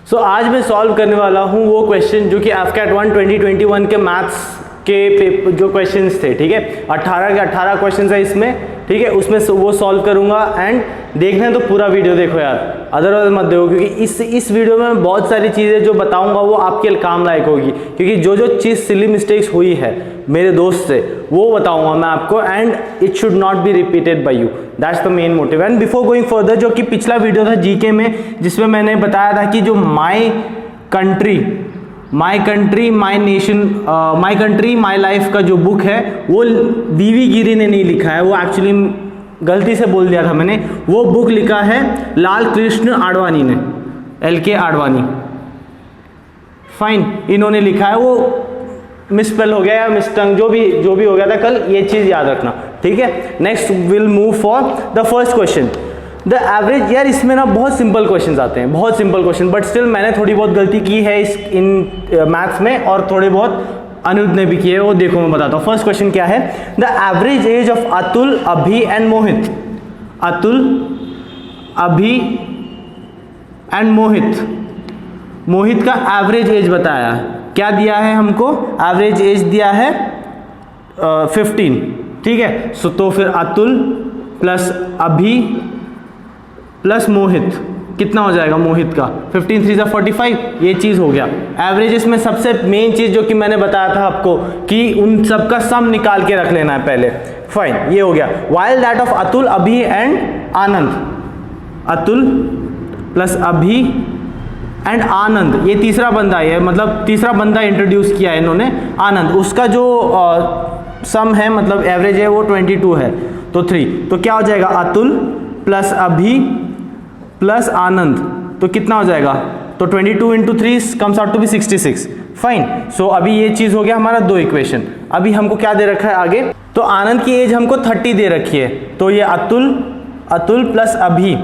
सो आज मैं सॉल्व करने वाला हूँ वो क्वेश्चन जो कि AFCAT 1 2021 के मैथ्स के पेपर जो क्वेश्चंस थे, ठीक है। 18 के 18 क्वेश्चंस है इसमें, ठीक है। उसमें वो सॉल्व करूंगा एंड देखना है तो पूरा वीडियो देखो यार, अदरवाइज मत देखो, क्योंकि इस वीडियो में बहुत सारी चीज़ें जो बताऊंगा वो आपके काम लायक होगी, क्योंकि जो जो चीज़ सिली मिस्टेक्स हुई है मेरे दोस्त से वो बताऊंगा मैं आपको, and it should not be repeated bye you, that's the main motive. And before going further, जो कि पिछला वीडियो था जीके में जिसमें मैंने बताया था कि जो my country my nation my country my life का जो बुक है वो वीवी गिरी ने नहीं लिखा है, वो एक्चुअली गलती से बोल दिया था मैंने, वो बुक लिखा है लाल कृष्ण आडवाणी ने, LK आडवाणी, फाइन, इन्होंने लिखा है। वो मिसस्पेल हो गया या मिसटंग जो भी हो गया था कल, ये चीज़ याद रखना, ठीक है। Next will move for the first question, the average. यार इसमें ना बहुत सिंपल क्वेश्चन आते हैं, बहुत सिंपल क्वेश्चन, बट स्टिल मैंने थोड़ी बहुत गलती की है इन मैथ्स में, और थोड़े बहुत अनुज ने भी किए है, वो देखो मैं बताता हूँ। फर्स्ट क्वेश्चन क्या है, the average age of Atul, अभी एंड मोहित। अतुल, अभी एंड मोहित का एवरेज एज बताया, क्या दिया है हमको, एवरेज एज दिया है 15, ठीक है। सो तो फिर अतुल प्लस अभी प्लस मोहित कितना हो जाएगा, मोहित का 15 3 45, ये चीज़ हो गया। एवरेजेस में सबसे मेन चीज़ जो कि मैंने बताया था आपको कि उन सब का सम निकाल के रख लेना है पहले, फाइन, ये हो गया। वाइल दैट ऑफ अतुल, अभी एंड आनंद, अतुल प्लस अभी एंड आनंद, ये तीसरा बंदा है, मतलब तीसरा बंदा इंट्रोड्यूस किया है इन्होंने, आनंद, उसका जो सम है मतलब एवरेज है वो 22 है, तो 3, तो क्या हो जाएगा, अतुल प्लस अभी प्लस आनंद, तो कितना हो जाएगा, तो 22 into 3 comes out to be 66, fine. So अभी ये चीज़ हो गया हमारा 2 इक्वेशन। अभी हमको क्या दे रखा है आगे, तो आनंद की एज हमको 30 दे रखी है, तो ये अतुल प्लस अभी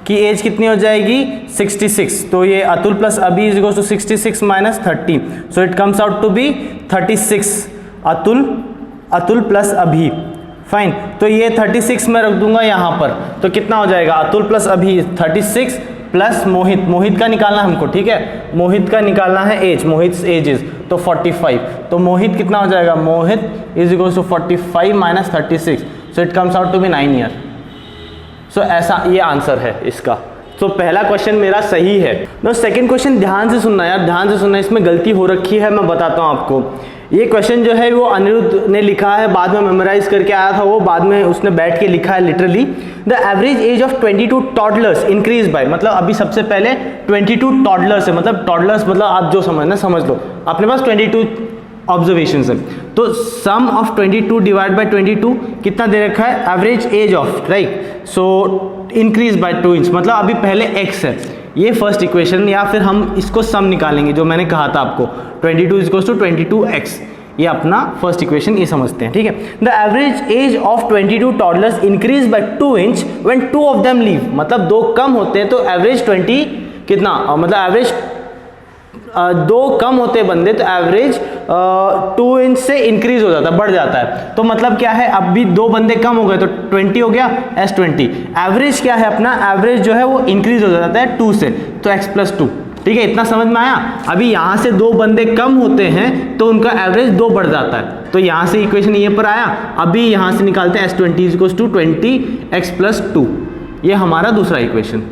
की एज कितनी हो जाएगी, 66, तो ये Atul plus Abhi is equals to 66 minus 30, so it comes out to be 36, Atul plus Abhi, fine. तो ये 36 में रख दूंगा यहाँ पर, तो कितना हो जाएगा, अतुल प्लस अभी 36 प्लस मोहित का निकालना हमको, ठीक है, मोहित का निकालना है एज, मोहित एज इज तो 45, तो मोहित कितना हो जाएगा, Mohit is equal to 45 minus 36, so it comes out to be 9 year. So ऐसा ये आंसर है इसका। तो पहला क्वेश्चन मेरा सही है। नो सेकंड क्वेश्चन ध्यान से सुनना यार, ध्यान से सुनना, इसमें गलती हो रखी है, मैं बताता हूँ आपको। ये क्वेश्चन जो है वो अनिरुद्ध ने लिखा है, बाद में मेमोराइज करके आया था वो, बाद में उसने बैठ के लिखा है literally, the average age of 22 toddlers increase by, मतलब अभी सबसे पहले 22 टॉडलर्स है, मतलब टॉडलर्स मतलब आप जो समझना समझ लो, अपने पास 22 ऑब्जर्वेशन है, तो सम ऑफ 22 डिवाइड बाय 22 कितना दे रखा है, average age of, right, so increase by 2 inch, मतलब अभी पहले x है, ये फर्स्ट इक्वेशन, या फिर हम इसको सम निकालेंगे जो मैंने कहा था आपको, 22 इक्वल्स टू 22x, ये अपना फर्स्ट इक्वेशन, ये समझते हैं, ठीक है। The average age of 22 toddlers increase by 2 inch when 2 of them leave, मतलब 2 कम होते हैं तो एवरेज 20 कितना, मतलब एवरेज 2 कम होते बंदे तो एवरेज 2 इंच से इंक्रीज हो जाता है, बढ़ जाता है, तो मतलब क्या है, अब भी 2 बंदे कम हो गए तो 20 हो गया, S20, एवरेज क्या है अपना, एवरेज जो है वो इंक्रीज हो जाता है 2 से, तो x प्लस 2, ठीक है, इतना समझ में आया। अभी यहाँ से 2 बंदे कम होते हैं तो उनका एवरेज 2 बढ़ जाता है, तो यहाँ से इक्वेशन ये पर आया। अभी यहाँ से निकालते हैं S20 is equals to 20x plus 2, ये हमारा दूसरा इक्वेशन,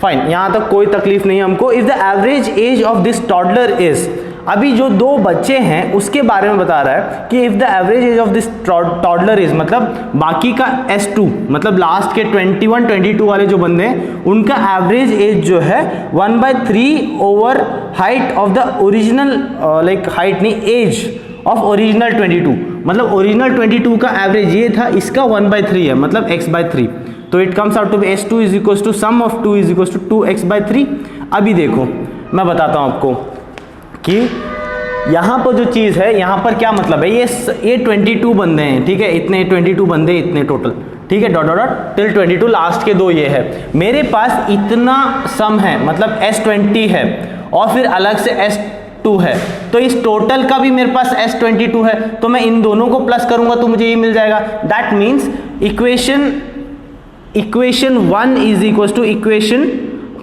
फाइन, यहाँ तक कोई तकलीफ नहीं हमको। If the average age of this toddler is, अभी जो 2 बच्चे हैं उसके बारे में बता रहा है कि if the average age of this toddler is, मतलब बाकी का S2, मतलब लास्ट के 21 22 वाले जो बंदे हैं उनका एवरेज एज जो है 1/3 over height of the original, like height नहीं, एज ऑफ ओरिजिनल 22, मतलब ओरिजिनल 22 का एवरेज ये था, इसका 1/3 है, मतलब x/3, तो it comes out to be S2 is equals to sum of 2 is equals to 2x/3। अभी देखो मैं बताता हूँ आपको कि यहाँ पर जो चीज़ है, यहाँ पर क्या मतलब है, ये 22 बंदे हैं, ठीक है, इतने 22 बंदे इतने टोटल, ठीक है, dot dot dot till 22, last के 2 ये है, मेरे पास इतना सम है, मतलब S20 है और फिर अलग से S2 है, तो इस टोटल का भी मेरे पास S22 है, तो मैं इन दोनों को प्लस करूंगा तो मुझे ये मिल जाएगा। That means equation 1 is equal to equation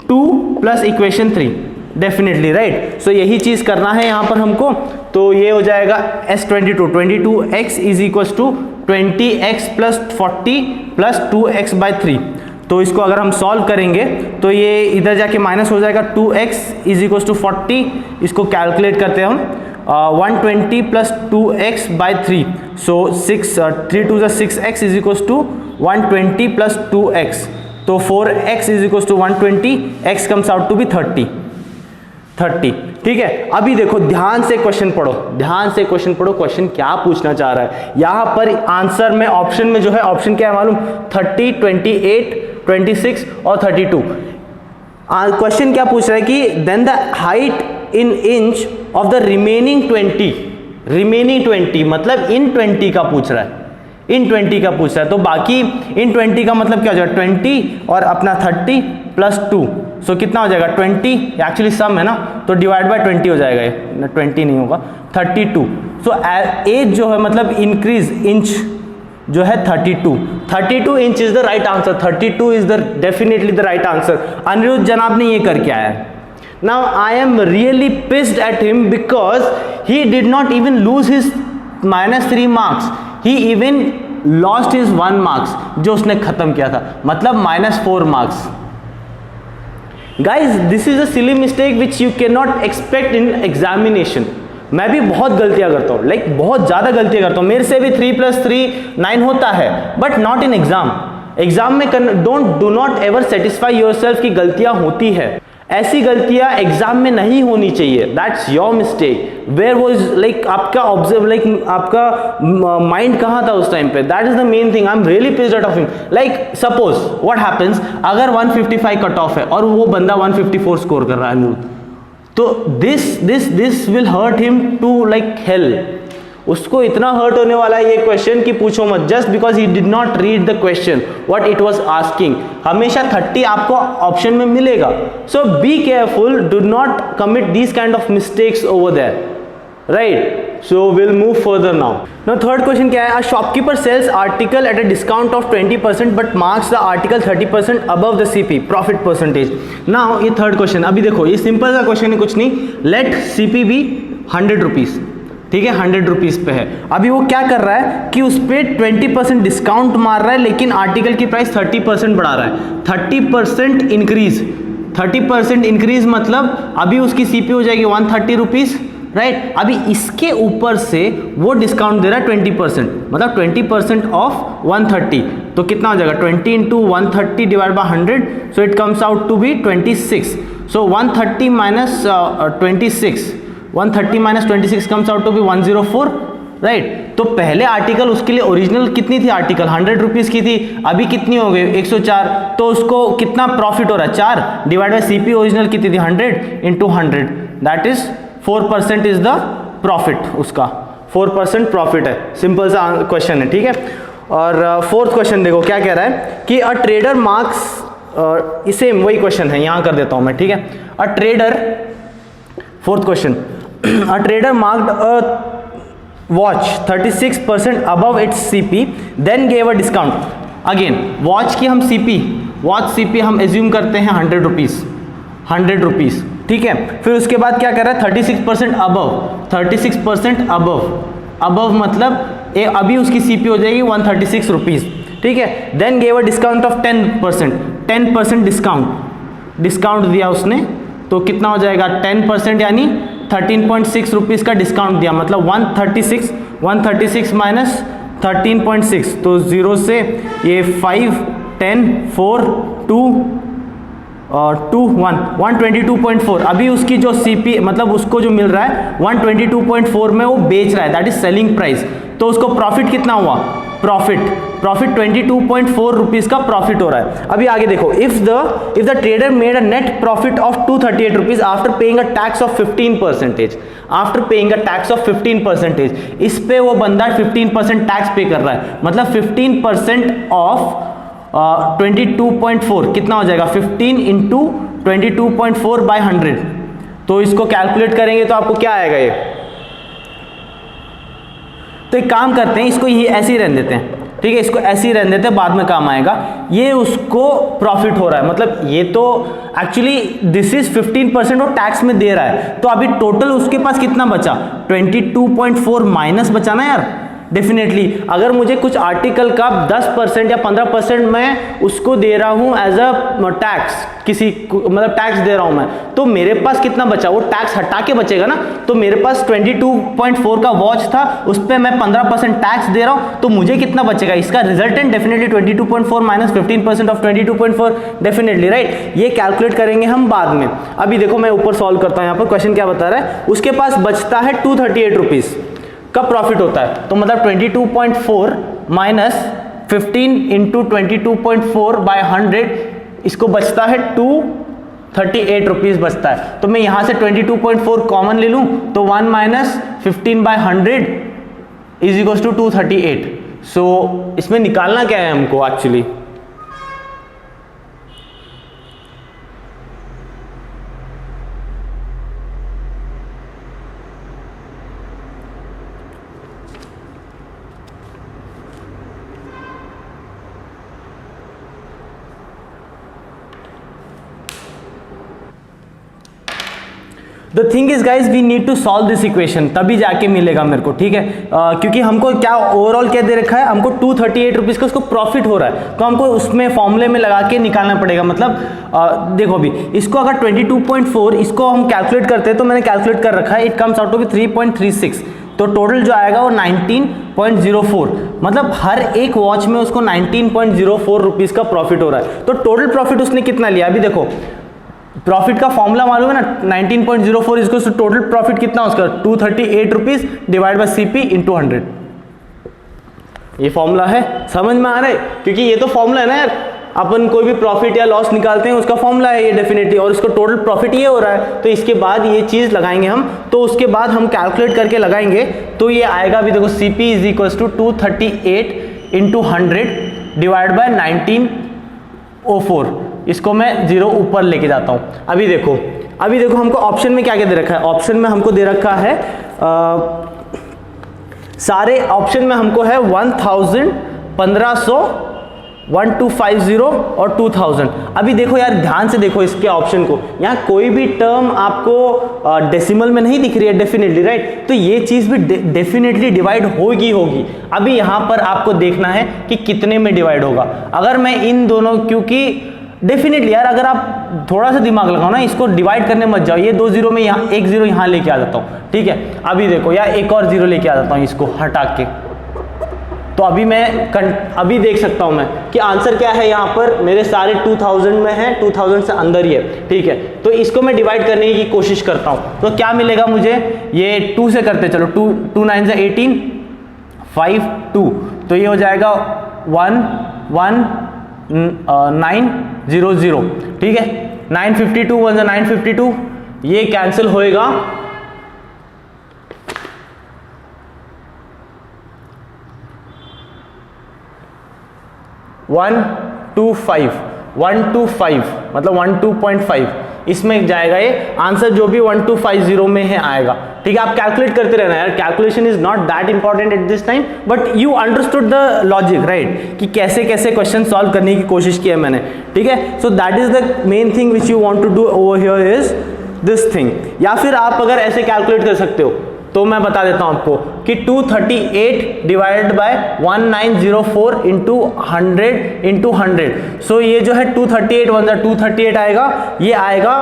2 plus equation 3, definitely right. So यही चीज करना है यहाँ पर हमको। तो ये हो जाएगा S22, 22x is equal to 20x plus 40 plus 2x by 3। तो इसको अगर हम सॉल्व करेंगे तो ये इधर जाके माइनस हो जाएगा, 2x इज इक्वल टू 40, इसको कैलकुलेट करते हैं हम 120 plus 2x by 3। So 3 2 6x is equal to 120 plus 2x। तो 4x is equal to 120, x comes out to be 30। ठीक है। अभी देखो ध्यान से क्वेश्चन पढ़ो, ध्यान से क्वेश्चन पढ़ो, क्वेश्चन क्या पूछना चाह रहा है। यहां पर आंसर में ऑप्शन में जो है, ऑप्शन क्या है मालूम, 30, 28, 26 और 32। क्वेश्चन क्या पूछ रहा है कि then the height in inch of the remaining 20 मतलब इन 20 का पूछ रहा है, इन 20 का पूछ रहा है। तो बाकी इन 20 का मतलब क्या हो जाएगा, 20 और अपना 30 प्लस 2। सो कितना हो जाएगा 20, एक्चुअली सम है ना, तो डिवाइड बाय 20 हो जाएगा, ये 20 नहीं होगा, 32। सो एज जो है मतलब इंक्रीज इंच जो है 32 inch is the right answer. 32 is the definitely the right answer. Anirudh जनाब ने ये करके आया है। Now I am really pissed at him because he did not even lose his -3 marks, he even lost his 1 marks जो उसने खत्म किया था, मतलब -4 marks. Guys this is a silly mistake which you can not expect in examination. मैं भी बहुत गलतियां करता हूँ, लाइक बहुत ज्यादा गलतियां करता हूँ, मेरे से भी 3 + 3 9 होता है, but not in exam. Exam में do not ever satisfy yourself की गलतियां होती है, ऐसी गलतियां एग्जाम में नहीं होनी चाहिए। That's your mistake. Where was like आपका ऑब्जर्व, लाइक आपका माइंड कहाँ था उस टाइम पे, that is the main thing. I am really pissed out of him. Like suppose what happens, अगर 155 कट ऑफ है और वो बंदा 154 स्कोर कर रहा है, तो this will hurt him to like hell. उसको इतना हर्ट होने वाला है ये क्वेश्चन कि पूछो मत, just because he did not read the question what it was asking. हमेशा 30 आपको ऑप्शन में मिलेगा, so be careful, do not commit these kind of mistakes over there, right. So will move further now third question क्या है, a shopkeeper sells article at a discount of 20% but marks the article 30% above the CP profit percentage. Now ये third question, अभी देखो ये simple सा question है, कुछ नहीं, लेट सीपी बी 100 रुपीज, ठीक है, 100 रुपीज पे है। अभी वो क्या कर रहा है कि उस पर 20% डिस्काउंट मार रहा है, लेकिन आर्टिकल की प्राइस 30% बढ़ा रहा है। 30% इंक्रीज, 30% इंक्रीज मतलब अभी उसकी सीपी हो जाएगी 130 रुपीज, राइट। अभी इसके ऊपर से वो डिस्काउंट दे रहा है 20%, मतलब 20% ऑफ 130, तो कितना हो जाएगा 20 into 130 divide by 100, so it comes out to be 26। So 130 minus 26, 130 minus 26 comes out to be 104, right. तो पहले आर्टिकल उसके लिए ओरिजिनल कितनी थी, आर्टिकल 100 रुपीज की थी, अभी कितनी हो गई 104, तो उसको कितना प्रॉफिट हो रहा है 4 डिवाइड बाय सीपी ओरिजिनल कितनी थी 100 into 100, that is 4% is the profit, उसका 4% प्रॉफिट है। सिंपल सा क्वेश्चन है, ठीक है। और फोर्थ क्वेश्चन देखो क्या कह रहा है कि अ ट्रेडर मार्क्स, इसे वही क्वेश्चन है, यहां कर देता हूं मैं, ठीक है। A trader, fourth question, a trader marked a watch 36% above its CP then gave a discount। Again watch की हम CP, वॉच CP हम एज्यूम करते हैं 100 रुपीज, ठीक है। फिर उसके बाद क्या कर रहा है 36% अबव, 36% अबव मतलब अभी उसकी CP हो जाएगी 136 रुपीज, ठीक है। Then gave a discount of 10% discount दिया उसने, तो कितना हो जाएगा 10% यानी 13.6 रुपीज का डिस्काउंट दिया, मतलब 136 माइनस 13.6, तो 0 से ये 5 10 4 2 और 2 1 122.4। अभी उसकी जो सीपी मतलब उसको जो मिल रहा है 122.4 में वो बेच रहा है, दैट इज सेलिंग प्राइस। तो उसको प्रॉफिट कितना हुआ, प्रॉफिट 22.4 रुपीज का प्रॉफिट हो रहा है। अभी आगे देखो, if the trader made a net profit of 238 rupees after paying a tax of 15%, after paying a tax of 15%, इस पे वो बंदा 15% टैक्स पे कर रहा है, मतलब 15% ऑफ 22.4 कितना हो जाएगा 15 इंटू 22.4 बाय 100। तो इसको कैलकुलेट करेंगे तो आपको क्या आएगा ये, तो एक काम करते हैं, इसको ये ऐसे ही रहने देते हैं, ठीक है, इसको ऐसे ही रहने देते, बाद में काम आएगा। ये उसको प्रॉफिट हो रहा है, मतलब ये तो एक्चुअली दिस इज 15% और टैक्स में दे रहा है, तो अभी टोटल उसके पास कितना बचा, 22.4 माइनस बचा ना यार। डेफिनेटली अगर मुझे कुछ आर्टिकल का 10% या 15% मैं उसको दे रहा हूं एज अ टैक्स, किसी मतलब टैक्स दे रहा हूं मैं, तो मेरे पास कितना बचा, वो टैक्स हटा के बचेगा ना। तो मेरे पास 22.4 का वॉच था, उस पर मैं 15% टैक्स दे रहा हूं, तो मुझे कितना बचेगा, इसका resultant definitely 22.4 minus 15% of 22.4, definitely right. ये कैलकुलेट करेंगे हम बाद में। अभी देखो मैं ऊपर सॉल्व करता हूं, यहाँ पर क्वेश्चन क्या बता रहा है, उसके पास बचता है 238 रुपीज का प्रॉफिट होता है, तो मतलब 22.4 माइनस 15 इंटू 22.4 बाय 100, इसको बचता है 238 रुपीज बचता है। तो मैं यहां से 22.4 कॉमन ले लूं, तो 1 minus 15 by 100 is equals to 238। So इसमें निकालना क्या है हमको actually, the thing is guys we need to solve this equation, तभी जाके मिलेगा मेरे को, ठीक है। क्योंकि हमको क्या ओवरऑल क्या दे रखा है, हमको 238 रुपीज का उसको प्रॉफिट हो रहा है, तो हमको उसमें फॉर्मूले में लगा के निकालना पड़ेगा। मतलब देखो अभी इसको अगर 22.4 इसको हम कैलकुलेट करते हैं, तो मैंने कैलकुलेट कर रखा है, it comes out to be 3.36, तो टोटल जो आएगा वो 19.04, मतलब हर एक वॉच में उसको 19.04 रुपीज का प्रॉफिट हो रहा है। तो टोटल प्रॉफिट उसने कितना लिया, अभी देखो प्रॉफिट का फॉर्मूला मालूम है ना, 19.04 इसको टोटल प्रॉफिट कितना उसका 238 rupees divide by CP into 100, ये फॉर्मूला है, समझ में आ रहा है। क्योंकि ये तो फॉर्मूला है ना यार, अपन कोई भी प्रॉफिट या लॉस निकालते हैं उसका फॉर्मूला है ये डेफिनेटली, और इसको टोटल प्रॉफिट ये हो रहा है, तो इसके बाद ये चीज लगाएंगे हम, तो उसके बाद हम कैलकुलेट करके लगाएंगे, तो ये आएगा अभी देखो CP is equals to 238 into 100 divide by 1904, इसको मैं 0 ऊपर लेके जाता हूं। अभी देखो हमको ऑप्शन में क्या क्या दे रखा है, ऑप्शन में हमको दे रखा है सारे ऑप्शन में हमको है 1000, 1500, 1250 और 2000। अभी देखो यार ध्यान से देखो इसके ऑप्शन को, यहाँ कोई भी टर्म आपको डेसिमल में नहीं दिख रही है डेफिनेटली राइट, तो ये चीज भी डेफिनेटली डिवाइड होगी। अभी यहाँ पर आपको देखना है कि कितने में डिवाइड होगा। अगर मैं इन दोनों, क्योंकि डेफिनेटली यार अगर आप थोड़ा सा दिमाग लगाओ ना, इसको डिवाइड करने मत जाओ, ये 2 जीरो में यहाँ 1 जीरो यहाँ लेके आ जाता हूँ, ठीक है। अभी देखो यार एक और जीरो लेके आ जाता हूँ इसको हटा के, तो अभी मैं अभी देख सकता हूं मैं कि आंसर क्या है, यहाँ पर मेरे सारे 2000 में है, 2000 से अंदर ही है, ठीक है। तो इसको मैं डिवाइड करने की कोशिश करता हूं, तो क्या मिलेगा मुझे, ये 2 से करते चलो, 2 9 से 18, 5 2, तो ये हो जाएगा 1 1 9 0 0, ठीक है। 952 1 952, ये कैंसिल होएगा, 125 मतलब 12.5 इसमें जाएगा, ये आंसर जो भी 1250 में है आएगा, ठीक है। आप कैलकुलेट करते रहना यार, calculation is not that important at this time, but you understood the logic right, कि कैसे कैसे क्वेश्चन सॉल्व करने की कोशिश की है मैंने, ठीक है। So that is the main thing which you want to do over here is this thing. या फिर आप अगर ऐसे कैलकुलेट कर सकते हो, तो मैं बता देता हूं आपको कि 238 डिवाइडेड बाय 1904 इंटू 100 इंटू 100, सो ये जो है 238 1 238 आएगा, ये आएगा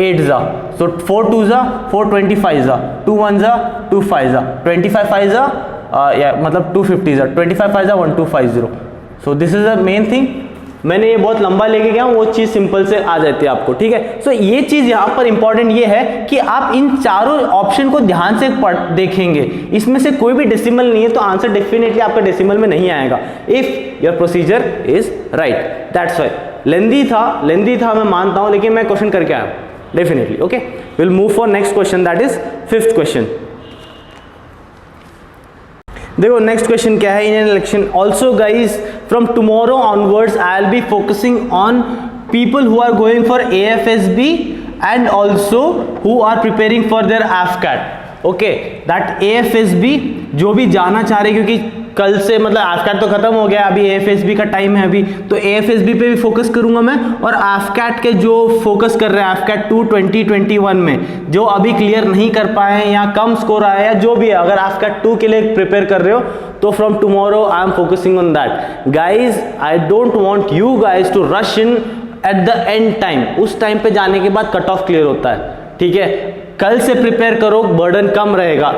8 जा, सो 4 2 जा 4 25 जा, 2 1 जा 2 5 जा, 25 5 जा या मतलब 250 जा, 25 5 जा 1250। So this is the main thing. मैंने ये बहुत लंबा लेके गया हूं, वो चीज सिंपल से आ जाती है आपको, ठीक है। सो ये चीज यहां पर इंपॉर्टेंट ये है कि आप इन चारों ऑप्शन को ध्यान से देखेंगे, इसमें से कोई भी डेसिमल नहीं है, तो आंसर डेफिनेटली आपका डेसिमल में नहीं आएगा if your procedure is right. That's why lengthy था मैं मानता हूं, लेकिन मैं क्वेश्चन करके आया definitely. Okay, will move for next question, that is 5th question. देखो नेक्स्ट क्वेश्चन क्या है, in an election also guys from tomorrow onwards I will be focusing on people who are going for AFSB and also who are preparing for their AFCAT। Okay, that AFSB जो भी जाना चाह रहे, क्योंकि कल से मतलब AFCAT तो खत्म हो गया, अभी AFSB का टाइम है अभी, तो AFSB पे भी फोकस करूंगा मैं, और AFCAT के जो फोकस कर रहे हैं AFCAT 2 2021 में, जो अभी क्लियर नहीं कर पाए या कम स्कोर आया या जो भी है, अगर AFCAT 2 के लिए प्रिपेयर कर रहे हो तो from tomorrow I am focusing on that guys. I don't want you guys to rush in at the end time, उस टाइम पे जाने के बाद कट ऑफ क्लियर होता है, ठीक है। कल से प्रिपेयर करो, बर्डन कम रहेगा,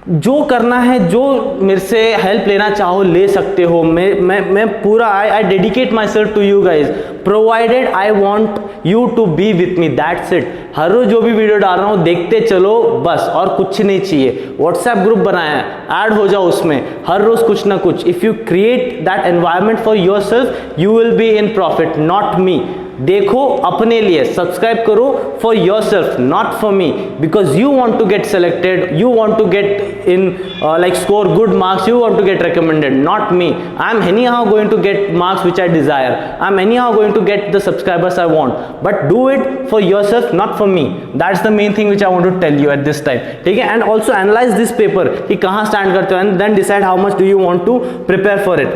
जो करना है, जो मेरे से हेल्प लेना चाहो ले सकते हो, मैं पूरा I dedicate myself to you guys, provided I want you to be with me, that's it. हर रोज जो भी वीडियो डाल रहा हूँ देखते चलो बस, और कुछ नहीं चाहिए। व्हाट्सएप ग्रुप बनाया है, ऐड हो जाओ उसमें, हर रोज कुछ ना कुछ। If you create that environment for yourself you will be in profit, not me. देखो अपने लिए, सब्सक्राइब करो for yourself, not for me, because you want to get selected, you want to get in like score good marks, you want to get recommended, not me. I am anyhow going to get marks which I desire, I am anyhow going to get the subscribers I want, but do it for yourself, not for me. That's the main thing which I want to tell you at this time, ठीक है। and also analyze this paper कि कहाँ stand करते हो, and then decide how much do you want to prepare for it.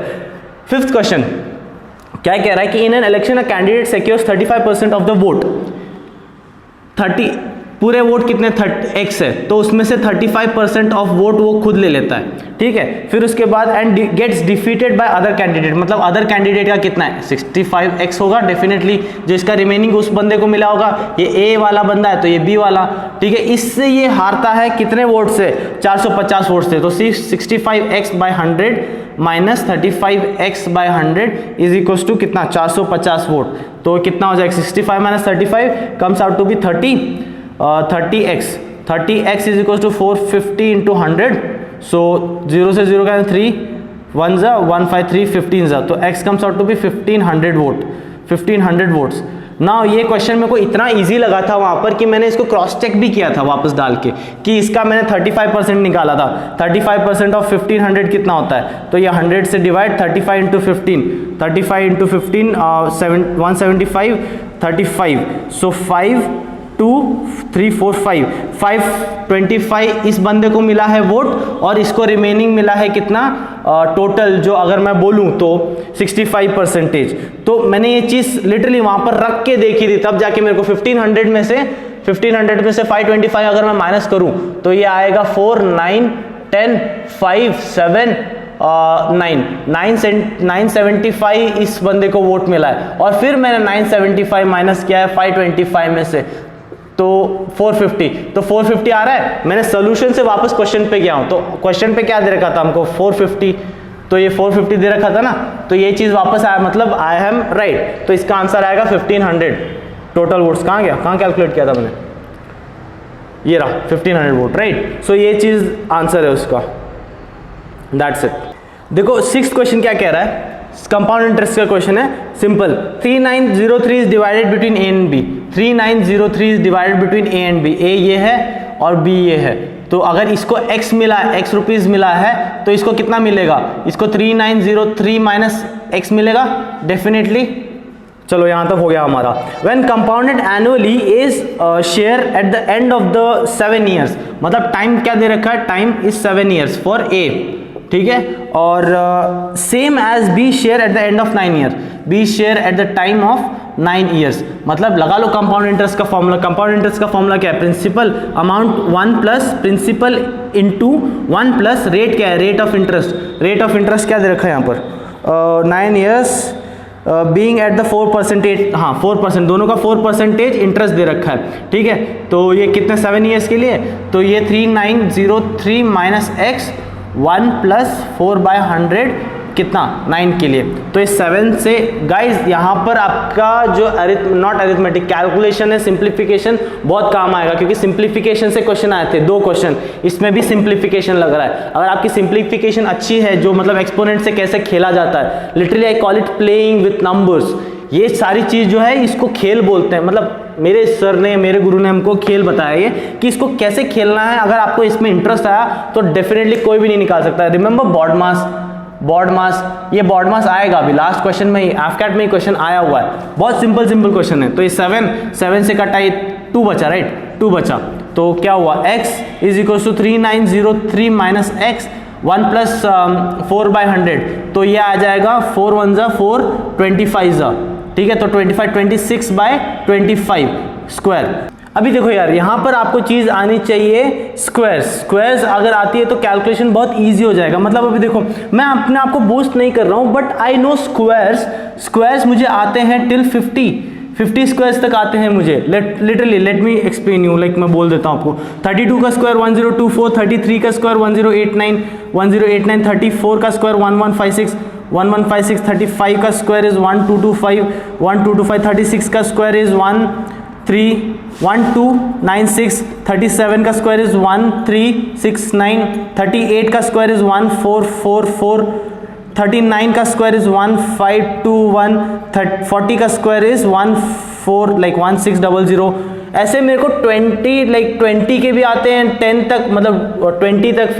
Fifth question क्या कह रहा है कि in an election a candidate secures 35% of the vote, 30 पूरे वोट कितने x है, तो उसमें से 35% ऑफ वोट वो खुद ले लेता है, ठीक है। फिर उसके बाद and gets defeated by other candidate, मतलब अदर कैंडिडेट का कितना है 65x होगा डेफिनेटली, जो इसका रिमेनिंग उस बंदे को मिला होगा, ये A वाला बंदा है तो ये B वाला, ठीक है। इससे ये हारता है कितने वोट से, 450 वोट से, तो 65x by 100 minus 35x by 100 is equals to कितना 450 वोट, तो कितना हो जाएगा 65 minus 35 comes out to be 30x is equals to 450 into 100, so 0 से 0 का 3 1 जा 1 5 3 15 जा, तो x comes out to be 1500 vote, 1500 votes. ना ये क्वेश्चन मेरे को इतना इजी लगा था वहाँ पर कि मैंने इसको क्रॉस चेक भी किया था वापस डाल के, कि इसका मैंने 35% निकाला था, 35% ऑफ 1500 कितना होता है, तो ये 100 से डिवाइड 35 इंटू 15, 35 इंटू 15 175 35, सो 5 2 3 4 5 525 इस बंदे को मिला है वोट, और इसको रिमेनिंग मिला है कितना टोटल, जो अगर मैं बोलूं तो 65%। तो मैंने ये चीज लिटरली वहां पर रख के देखी थी, तब जाके मेरे को 1500 में से 525 अगर मैं माइनस करूं तो ये आएगा 4 9 10 5 7 975 इस बंदे को वोट मिला है, और फिर मैंने 975 माइनस किया है 525 में से, तो 450, तो 450 आ रहा है। मैंने सोल्यूशन से वापस क्वेश्चन पे गया हूं, तो क्वेश्चन पे क्या दे रखा था हमको 450, तो ये 450 दे रखा था ना, तो ये चीज वापस आया, मतलब आई एम राइट, तो इसका आंसर आएगा 1500 टोटल वोट्स। कहाँ गया, कहाँ कैलकुलेट किया था मैंने, ये रहा 1500 वोट, राइट। सो ये चीज आंसर है उसका, दैट्स इट। देखो 6th क्वेश्चन क्या कह रहा है, कंपाउंड इंटरेस्ट का क्वेश्चन है, simple. 3903 is divided between A and B, 3903 is divided between A and B, A ये है और बी ये है, तो अगर इसको x मिला है, x रुपीज मिला है, तो इसको कितना मिलेगा, इसको 3903 माइनस x मिलेगा डेफिनेटली। चलो यहां तक हो गया हमारा। When compounded annually is share at the end of the 7 years, मतलब टाइम क्या दे रखा है, time is 7 years for A, ठीक है, और same as B share at the end of 9 year, B share at the time of 9 years, मतलब लगा लो कंपाउंड इंटरेस्ट का फॉर्मूला। कंपाउंड इंटरेस्ट का फॉर्मूला क्या है, principal amount 1 plus principal into 1 plus rate क्या है, rate of interest. Rate of interest क्या दे रखा है यहाँ पर, 9 ईयर्स बीइंग एट द 4%, हाँ 4%, दोनों का 4% इंटरेस्ट दे रखा है, ठीक है। तो ये कितने 7 ईयर्स के लिए, तो ये 3903 माइनस एक्स 1 प्लस 4/100 कितना 9 के लिए, तो इस 7 से गाइज यहाँ पर आपका जो नॉट अरिथमेटिक कैलकुलेशन है, सिंप्लीफिकेशन बहुत काम आएगा, क्योंकि सिंप्लीफिकेशन से क्वेश्चन आए थे 2 क्वेश्चन, इसमें भी सिंप्लीफिकेशन लग रहा है। अगर आपकी सिंप्लीफिकेशन अच्छी है, जो मतलब एक्सपोनेंट से कैसे खेला जाता है, literally I call it playing with numbers, ये सारी चीज जो है इसको खेल बोलते हैं, मतलब मेरे सर ने, मेरे गुरु ने हमको खेल बताया ये कि इसको कैसे खेलना है। अगर आपको इसमें इंटरेस्ट आया तो डेफिनेटली कोई भी नहीं निकाल सकता है। रिमेंबर बॉड मास, ये बॉड मास आएगा अभी लास्ट क्वेश्चन में ही, एफकैट में ही क्वेश्चन आया हुआ है, बहुत सिंपल क्वेश्चन है। तो ये 7 से कटा, ये 2 बचा, राइट, 2 बचा, तो क्या हुआ x is equal to 3903 minus x 1 plus 4/100, तो ये आ जाएगा 4 1 ज़ा 4, 25 ज़ा, ठीक है, तो 25 26/25 स्क्वायर। अभी देखो यार, यहाँ पर आपको चीज़ आनी चाहिए स्क्वायर्स। स्क्वायर्स अगर आती है तो कैलकुलेशन बहुत इजी हो जाएगा। मतलब अभी देखो, मैं अपने आप को बूस्ट नहीं कर रहा हूँ, but I no squares. Squares मुझे आते हैं टिल 50 स्क्वायर्स तक आते हैं मुझे। Literally let me explain you, like मैं बोल देता हूँ आपको। 32 का स्क्वायर 1024, 33 का स्क्वायर 1089, 34 का स्क्वायर 1156, 35 का स्क्वायर इज 1225, 36 का स्क्वायर इज 1296, 37 का स्क्वायर इज 1369, 38 का स्क्वायर इज 1444, 39 का स्क्वायर इज 1521, 40 का स्क्वायर इज 1600। ऐसे मेरे को 20 के भी आते हैं, 10 तक, मतलब 20 तक,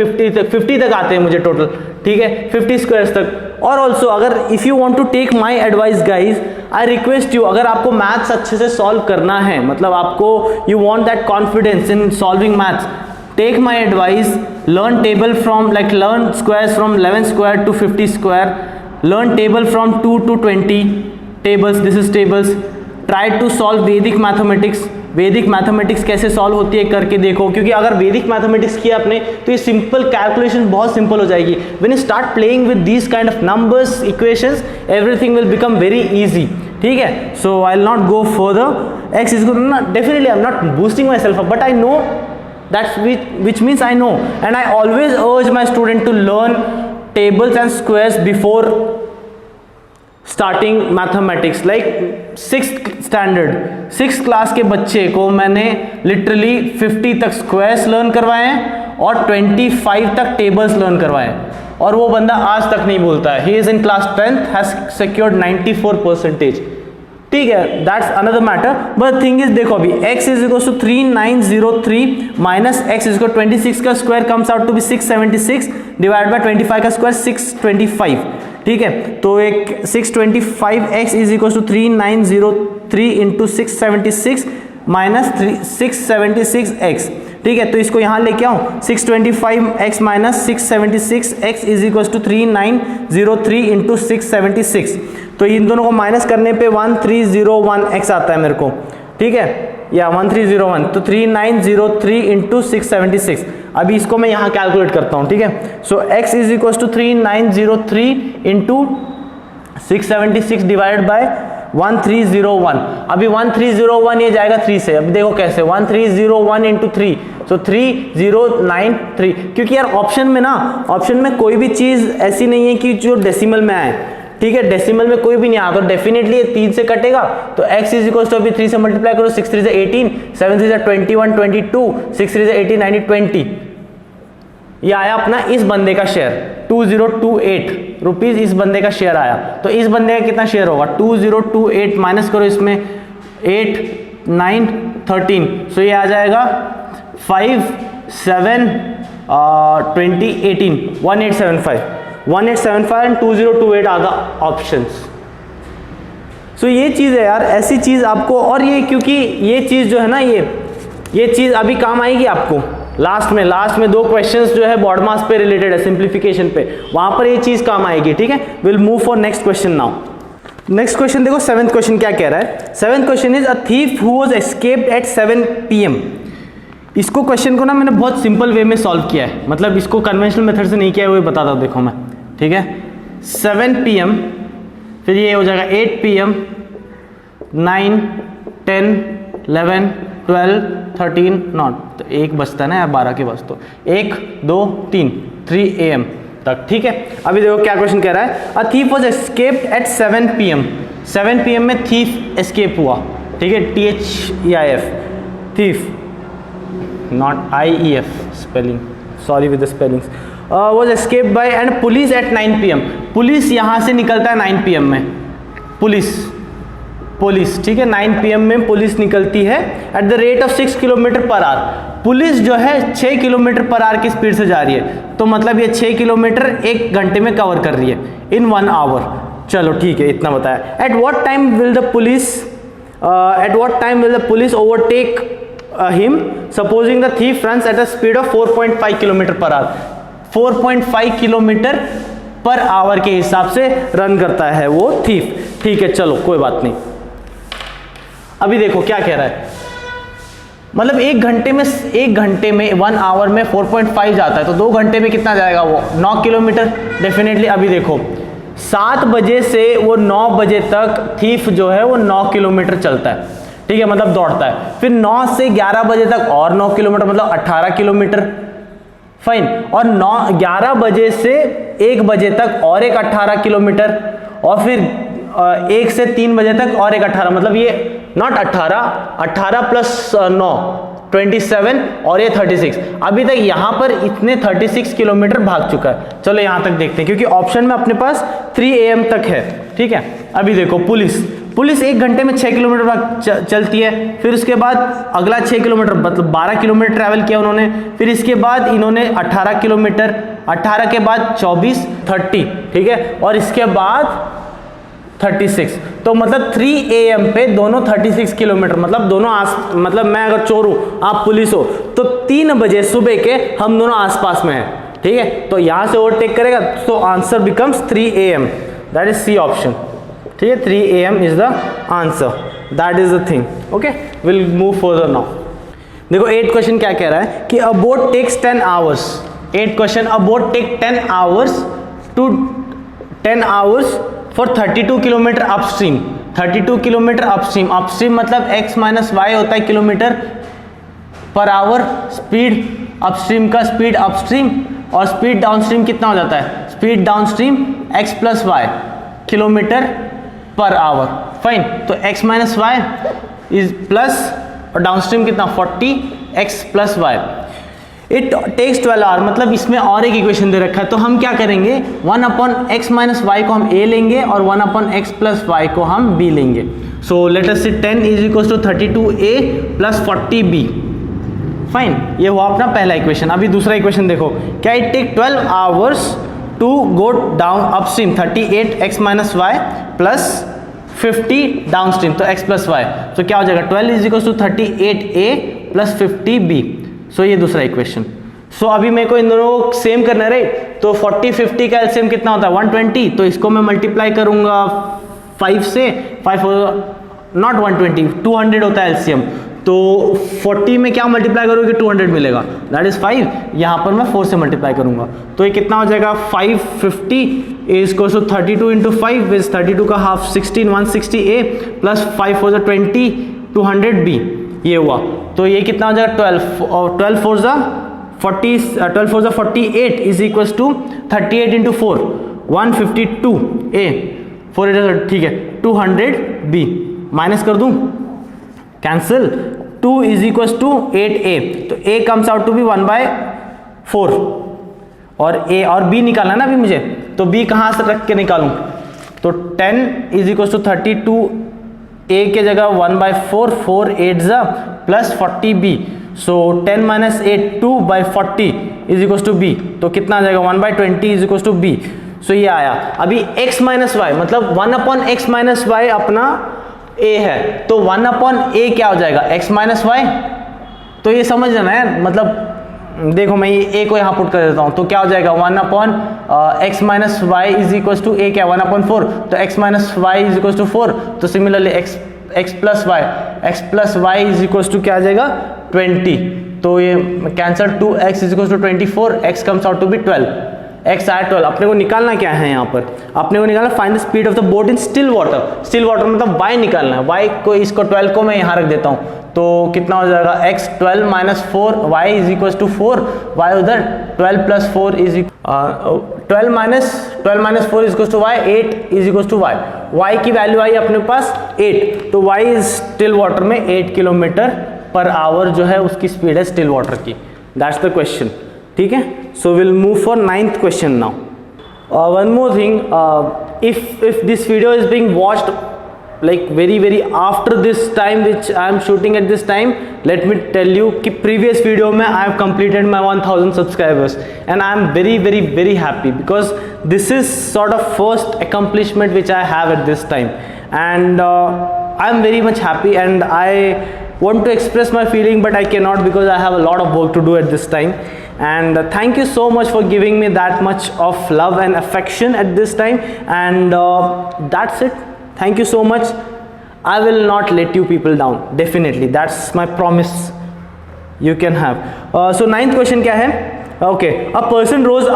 50 तक आते हैं मुझे टोटल, ठीक है, 50 स्क्वायर्स तक। और ऑल्सो अगर if you want to take my advice guys, I request you, अगर आपको मैथ्स अच्छे से सॉल्व करना है, मतलब आपको you want that confidence in solving maths, take my advice, learn table from, like learn squares from 11 square to 50 square, learn table from 2 to 20 tables, this is tables, try to solve Vedic mathematics। वैदिक mathematics कैसे solve होती है करके देखो, क्योंकि अगर वैदिक mathematics किया आपने तो ये सिंपल कैलकुलेशन बहुत सिंपल हो जाएगी। When you start playing with these kind of numbers, equations, everything will become very easy, ठीक है। So I will not go further. X is definitely I am not boosting myself, but I know that's which means I know, and I always urge my student to learn tables and squares before starting mathematics, like 6th standard 6th class के बच्चे को मैंने literally 50 तक squares learn करवाए हैं और 25 तक tables learn करवाए हैं, और वो बंदा आज तक नहीं बोलता है। He is in class 10th, has secured 94%, ठीक है, that's another matter. But thing is, देखो अभी x is equal to 3903 minus x is equal 26 का square comes out to be 676 divide by 25 का स्क्वायर 625, ठीक है। तो एक 625x is equal to 3903 into 676 minus 676x, ठीक है। तो इसको यहाँ लेके आओ, 625x minus 676x is equal to 3903 into 676। तो इन दोनों को माइनस करने पे 1301x आता है मेरे को, ठीक है, या 1301, तो 3903 इंटू 676। अभी इसको मैं यहाँ कैलकुलेट करता हूँ, ठीक है। So x is equal to 3903 into 676 divide by 1301। अभी 1301 ये जाएगा 3 से, अब देखो कैसे, 1301 इंटू 3, सो 3093, क्योंकि यार ऑप्शन में कोई भी चीज़ ऐसी नहीं है कि जो डेसिमल में आए, ठीक है। डेसिमल में कोई भी नहीं आया तो डेफिनेटली ये 3 से कटेगा, तो x इज इक्वल टू अभी 3 से मल्टीप्लाई करो, 6 3 18, 7 3 21 22, 6 3 18 90 20। ये आया अपना इस बंदे का शेयर 2028 रुपीज, इस बंदे का शेयर आया। तो इस बंदे का कितना शेयर होगा, 2028 माइनस करो इसमें 8 9 13, सो ये आ जाएगा 5 7 20 18 1875 एंड 2028 आर द ऑप्शंस। सो ये चीज़ है यार, ऐसी चीज़ आपको, और ये क्योंकि ये चीज़ जो है ना, ये चीज़ अभी काम आएगी आपको लास्ट में 2 क्वेश्चंस जो है बॉड मास पे रिलेटेड है, सिंप्लीफिकेशन पे, वहां पर ये चीज़ काम आएगी, ठीक है। Will move for next question now. Next question देखो, 7th क्वेश्चन क्या कह रहा है। 7th question is a thief who was escaped at 7 PM। इसको क्वेश्चन को ना मैंने बहुत सिंपल वे में सॉल्व किया है, मतलब इसको कन्वेंशनल मेथड से नहीं किया है, वो बताता हूँ, देखो मैं, ठीक है। 7 PM, फिर ये हो जाएगा 8 PM, 9 10 11 12 13 नॉट, तो 1 बचता है ना यार 12 के बस, तो 1 2 3 3 AM तक, ठीक है। अभी देखो क्या क्वेश्चन कह रहा है। A thief was escaped at 7 PM। 7 PM में थीफ एस्केप हुआ, ठीक है, THEIF, thief, not IEF spelling, sorry with the spellings. Was escaped by and police at 9 PM। Police यहाँ से निकलता है 9 PM में, पुलिस, ठीक है, 9 PM में पुलिस निकलती है at the rate of 6 kilometre per our. Police जो है 6 किलोमीटर पर आवर की स्पीड से जा रही है, तो मतलब ये 6 किलोमीटर 1 घंटे में कवर कर रही है इन 1 आवर। चलो ठीक है, इतना बताया। At what time will the police overtake him supposing the thief runs at a speed of 4.5 kilometre per our. 4.5 kilometre per our के हिसाब से रन करता है वो थीफ। ठीक है, चलो कोई बात नहीं। अभी देखो क्या कह रहा है, मतलब एक घंटे में 1 आवर में 4.5 जाता है, तो 2 घंटे में कितना जाएगा वो 9 किलोमीटर डेफिनेटली। अभी देखो 7 बजे से वो 9 बजे तक थीफ जो है वो 9 किलोमीटर चलता है, ठीक है, मतलब दौड़ता है। फिर 9 से 11 बजे तक और 9 किलोमीटर, मतलब 18 किलोमीटर, फाइन। और 11 बजे से 1 बजे तक और एक 18 किलोमीटर, और फिर 1 से 3 बजे तक और एक 18, मतलब ये नॉट 18 प्लस 9 27 और ये 36। अभी तक यहाँ पर इतने 36 किलोमीटर भाग चुका है। चलो यहाँ तक देखते हैं, क्योंकि ऑप्शन में अपने पास 3 AM तक है, ठीक है। अभी देखो पुलिस 1 घंटे में 6 किलोमीटर भाग चलती है। फिर उसके बाद अगला 6 किलोमीटर, मतलब 12 किलोमीटर ट्रैवल किया उन्होंने। फिर इसके बाद इन्होंने 18 किलोमीटर, 18 के बाद 24, 30, ठीक है, और इसके बाद 36। तो मतलब 3 AM पे दोनों 36 किलोमीटर, मतलब दोनों मतलब मैं अगर चोर हूँ, आप पुलिस हो, तो 3 बजे सुबह के हम दोनों आसपास में हैं, ठीक है। तो यहाँ से ओवरटेक करेगा, तो answer becomes 3 AM, that is C option, ठीक है। 3 AM is the answer, that is the thing. Okay, will move further now. देखो 8 क्वेश्चन क्या कह रहा है कि a boat takes 10 hours. 8 question, a boat take 10 hours to 10 hours for 32 kilometre upstream. 32 kilometre upstream मतलब x minus Y होता है kilometre per hour. Speed upstream का स्पीड अपस्ट्रीम, और स्पीड डाउनस्ट्रीम कितना हो जाता है, speed downstream x plus Y kilometre per hour, fine. तो x minus Y is plus, और डाउनस्ट्रीम कितना 40 x plus Y. It takes 12 hour, मतलब इसमें और एक इक्वेशन दे रखा है, तो हम क्या करेंगे 1/x माइनस वाई को हम a लेंगे और 1/x प्लस वाई को हम b लेंगे। सो लेट अस से 10 is equal to 32a plus 40b, fine. ये हुआ अपना पहला इक्वेशन। अभी दूसरा इक्वेशन देखो, क्या it take 12 hours to go down upstream 38x minus Y plus 50 downstream, तो x प्लस वाई। तो क्या हो जाएगा 12 is equal to 38a plus 50b। So ये दूसरा इक्वेशन। सो अभी मेरे को इन दोनों को सेम करना है, तो 40-50 का एलसीएम कितना होता है 120, तो इसको मैं मल्टीप्लाई करूंगा 5 से, 5 नॉट 120, 200 होता है एलसीएम। तो 40 में क्या मल्टीप्लाई करोगे 200 मिलेगा, दैट इज 5। यहाँ पर मैं 4 से मल्टीप्लाई करूंगा, तो ये कितना हो जाएगा 550 is equal to 32 into 5 is 32 का हाफ 16 160a प्लस 5 4 20 200b, ये हुआ। तो ये कितना हो जाएगा 12 और 12 4 जा 48 is equal to 38 into 4 152a 4 ठीक है 200b माइनस कर दूं, cancel, 2 is equal to 8a, तो a comes out to be 1/4 और a और b निकालना ना अभी मुझे, तो b कहाँ से रख के निकालूं, तो 10 इज इक्वल टू 32 a के जगह 1/4 4 8 जा plus 40b, so 10 minus 8 2/40 is equal to b, तो कितना आ जाएगा 1/20 is equal to b। So ये आया। अभी x माइनस वाई मतलब 1/x माइनस वाई अपना a है, तो 1/a क्या हो जाएगा x माइनस वाई। तो ये समझ लेना है, मतलब देखो मैं ये a को यहाँ पुट कर देता हूँ, तो क्या हो जाएगा 1/x minus Y is equal to a क्या 1/4, तो x minus Y is equal to 4, तो similarly x plus Y is equal to क्या आ जाएगा 20, तो ये cancel 2x is equal to 24, x comes out to be 12, x आया 12। अपने को निकालना क्या है यहाँ पर, अपने को निकालना find the speed of the boat in still water. Still water मतलब y निकालना है, y को इसको 12 को मैं यहाँ रख देता हूँ, तो कितना हो जाएगा x 12 minus 4 y is equal to 4, y उधर 12 plus 4 is 12 minus 4 is equal to y, 8 is equal to y की वैल्यू आई अपने पास 8, तो y इज स्टिल वाटर में 8 किलोमीटर पर आवर जो है उसकी स्पीड है स्टिल वाटर की, दैट्स द क्वेश्चन, ठीक है। सो will move for 9th question now. One more thing, if this video is being watched like very after this time which I am shooting at this time, let me tell you कि previous video में I have completed my 1000 subscribers and I am very happy because this is sort of first accomplishment which I have at this time, and I am very much happy and I want to express my feeling, but I cannot because I have a lot of work to do at this time. And thank you so much for giving me that much of love and affection at this time. And that's it. Thank you so much. I will not let you people down. Definitely, that's my promise. You can have. So 9th question क्या है? Okay, a person rose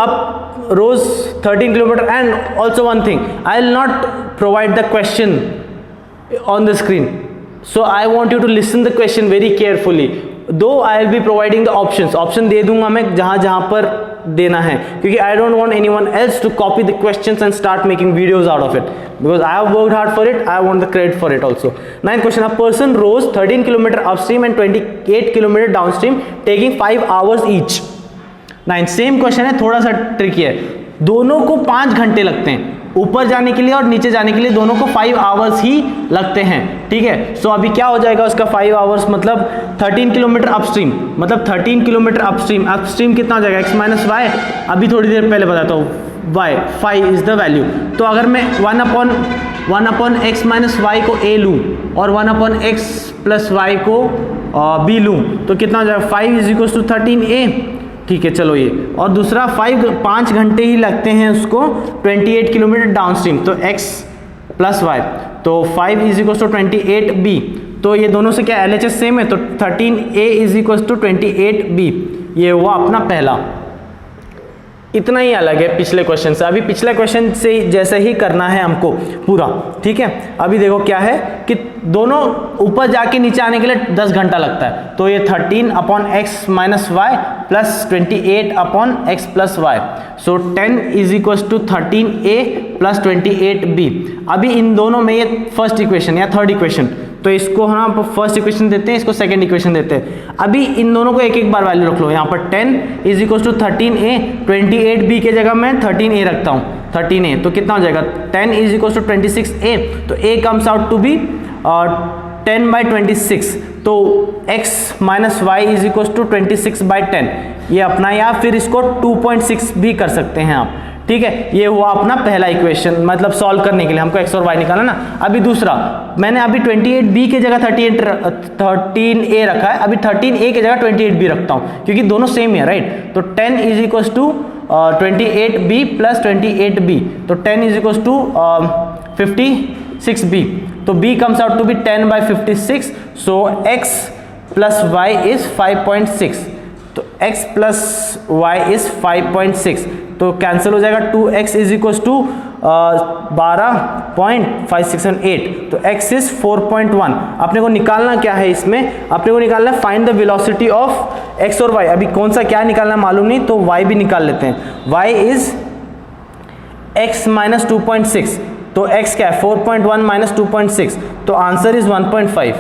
13 kilometer, and also one thing, I'll not provide the question on the screen, so I want you to listen the question very carefully. Though I'll be providing the option दे दूंगा मैं जहाँ जहाँ पर देना है, क्योंकि I don't want anyone else to copy the questions and start making videos out of it, because I have worked hard for it. I want the credit for it also. 9th question, a person rose 13 kilometer upstream and 28 kilometer downstream taking 5 hours each. 9th same question है, थोड़ा सा tricky है. दोनों को 5 घंटे लगते हैं, ऊपर जाने के लिए और नीचे जाने के लिए दोनों को 5 आवर्स ही लगते हैं. ठीक है, सो अभी क्या हो जाएगा उसका 5 आवर्स मतलब 13 किलोमीटर अपस्ट्रीम, मतलब 13 किलोमीटर अपस्ट्रीम कितना हो जाएगा, x माइनस वाई. अभी थोड़ी देर पहले बताता हूँ, y 5 इज द वैल्यू. तो अगर मैं 1 अपॉन x माइनस वाई को a लूँ और 1 अपॉन x प्लस वाई को b लूँ, तो कितना हो जाएगा, 5 इज इक्वल टू 13a. ठीक है, चलो ये. और दूसरा 5 घंटे ही लगते हैं उसको 28 किलोमीटर डाउनस्ट्रीम, तो x प्लस वाई, तो 5 इज इक्वल टू 28b. तो ये दोनों से क्या LHS सेम है, तो 13a is equal to 28b. ये हुआ अपना पहला. इतना ही अलग है पिछले क्वेश्चन से. अभी पिछले क्वेश्चन से जैसे ही करना है हमको पूरा. ठीक है, अभी देखो क्या है कि दोनों ऊपर जाके नीचे आने के लिए 10 घंटा लगता है, तो ये 13 upon X minus Y plus 28 upon X plus Y, so 10 is equal to 13a plus 28b. अभी इन दोनों में ये फर्स्ट इक्वेशन या थर्ड इक्वेशन, तो इसको हम फर्स्ट इक्वेशन देते हैं, इसको सेकंड इक्वेशन देते हैं. अभी इन दोनों को एक एक बार वैल्यू रख लो. यहाँ पर 10 is equal to 13a, 28b के जगह मैं 13a रखता हूँ, 13a, तो कितना हो जाएगा, 10 इज इक्वल टू 26a, तो a comes out to be 10/26. तो x minus Y is equal to 26/10 ये अपना, या फिर इसको 2.6 भी कर सकते हैं आप. ठीक है, ये हुआ अपना पहला इक्वेशन, मतलब सॉल्व करने के लिए हमको x और y निकालना ना. अभी दूसरा, मैंने अभी 28b के जगह 13a रखा है, अभी 13a के जगह 28b रखता हूँ, क्योंकि दोनों सेम है, राइट. तो 10 is equal to 28b plus 28b, तो 10 इज इक्वल टू 56b, तो b comes out to be 10/56, so x plus y is 5.6, तो x plus y is 5.6, तो कैंसिल हो जाएगा. 2x इज इक्वल टू 12.568, तो x is 4.1. अपने को निकालना क्या है इसमें, अपने को निकालना है find the velocity of x और y. अभी कौन सा क्या निकालना मालूम नहीं, तो y भी निकाल लेते हैं. y इज x माइनस 2.6, तो x क्या है 4.1 माइनस 2.6, तो आंसर इज 1.5.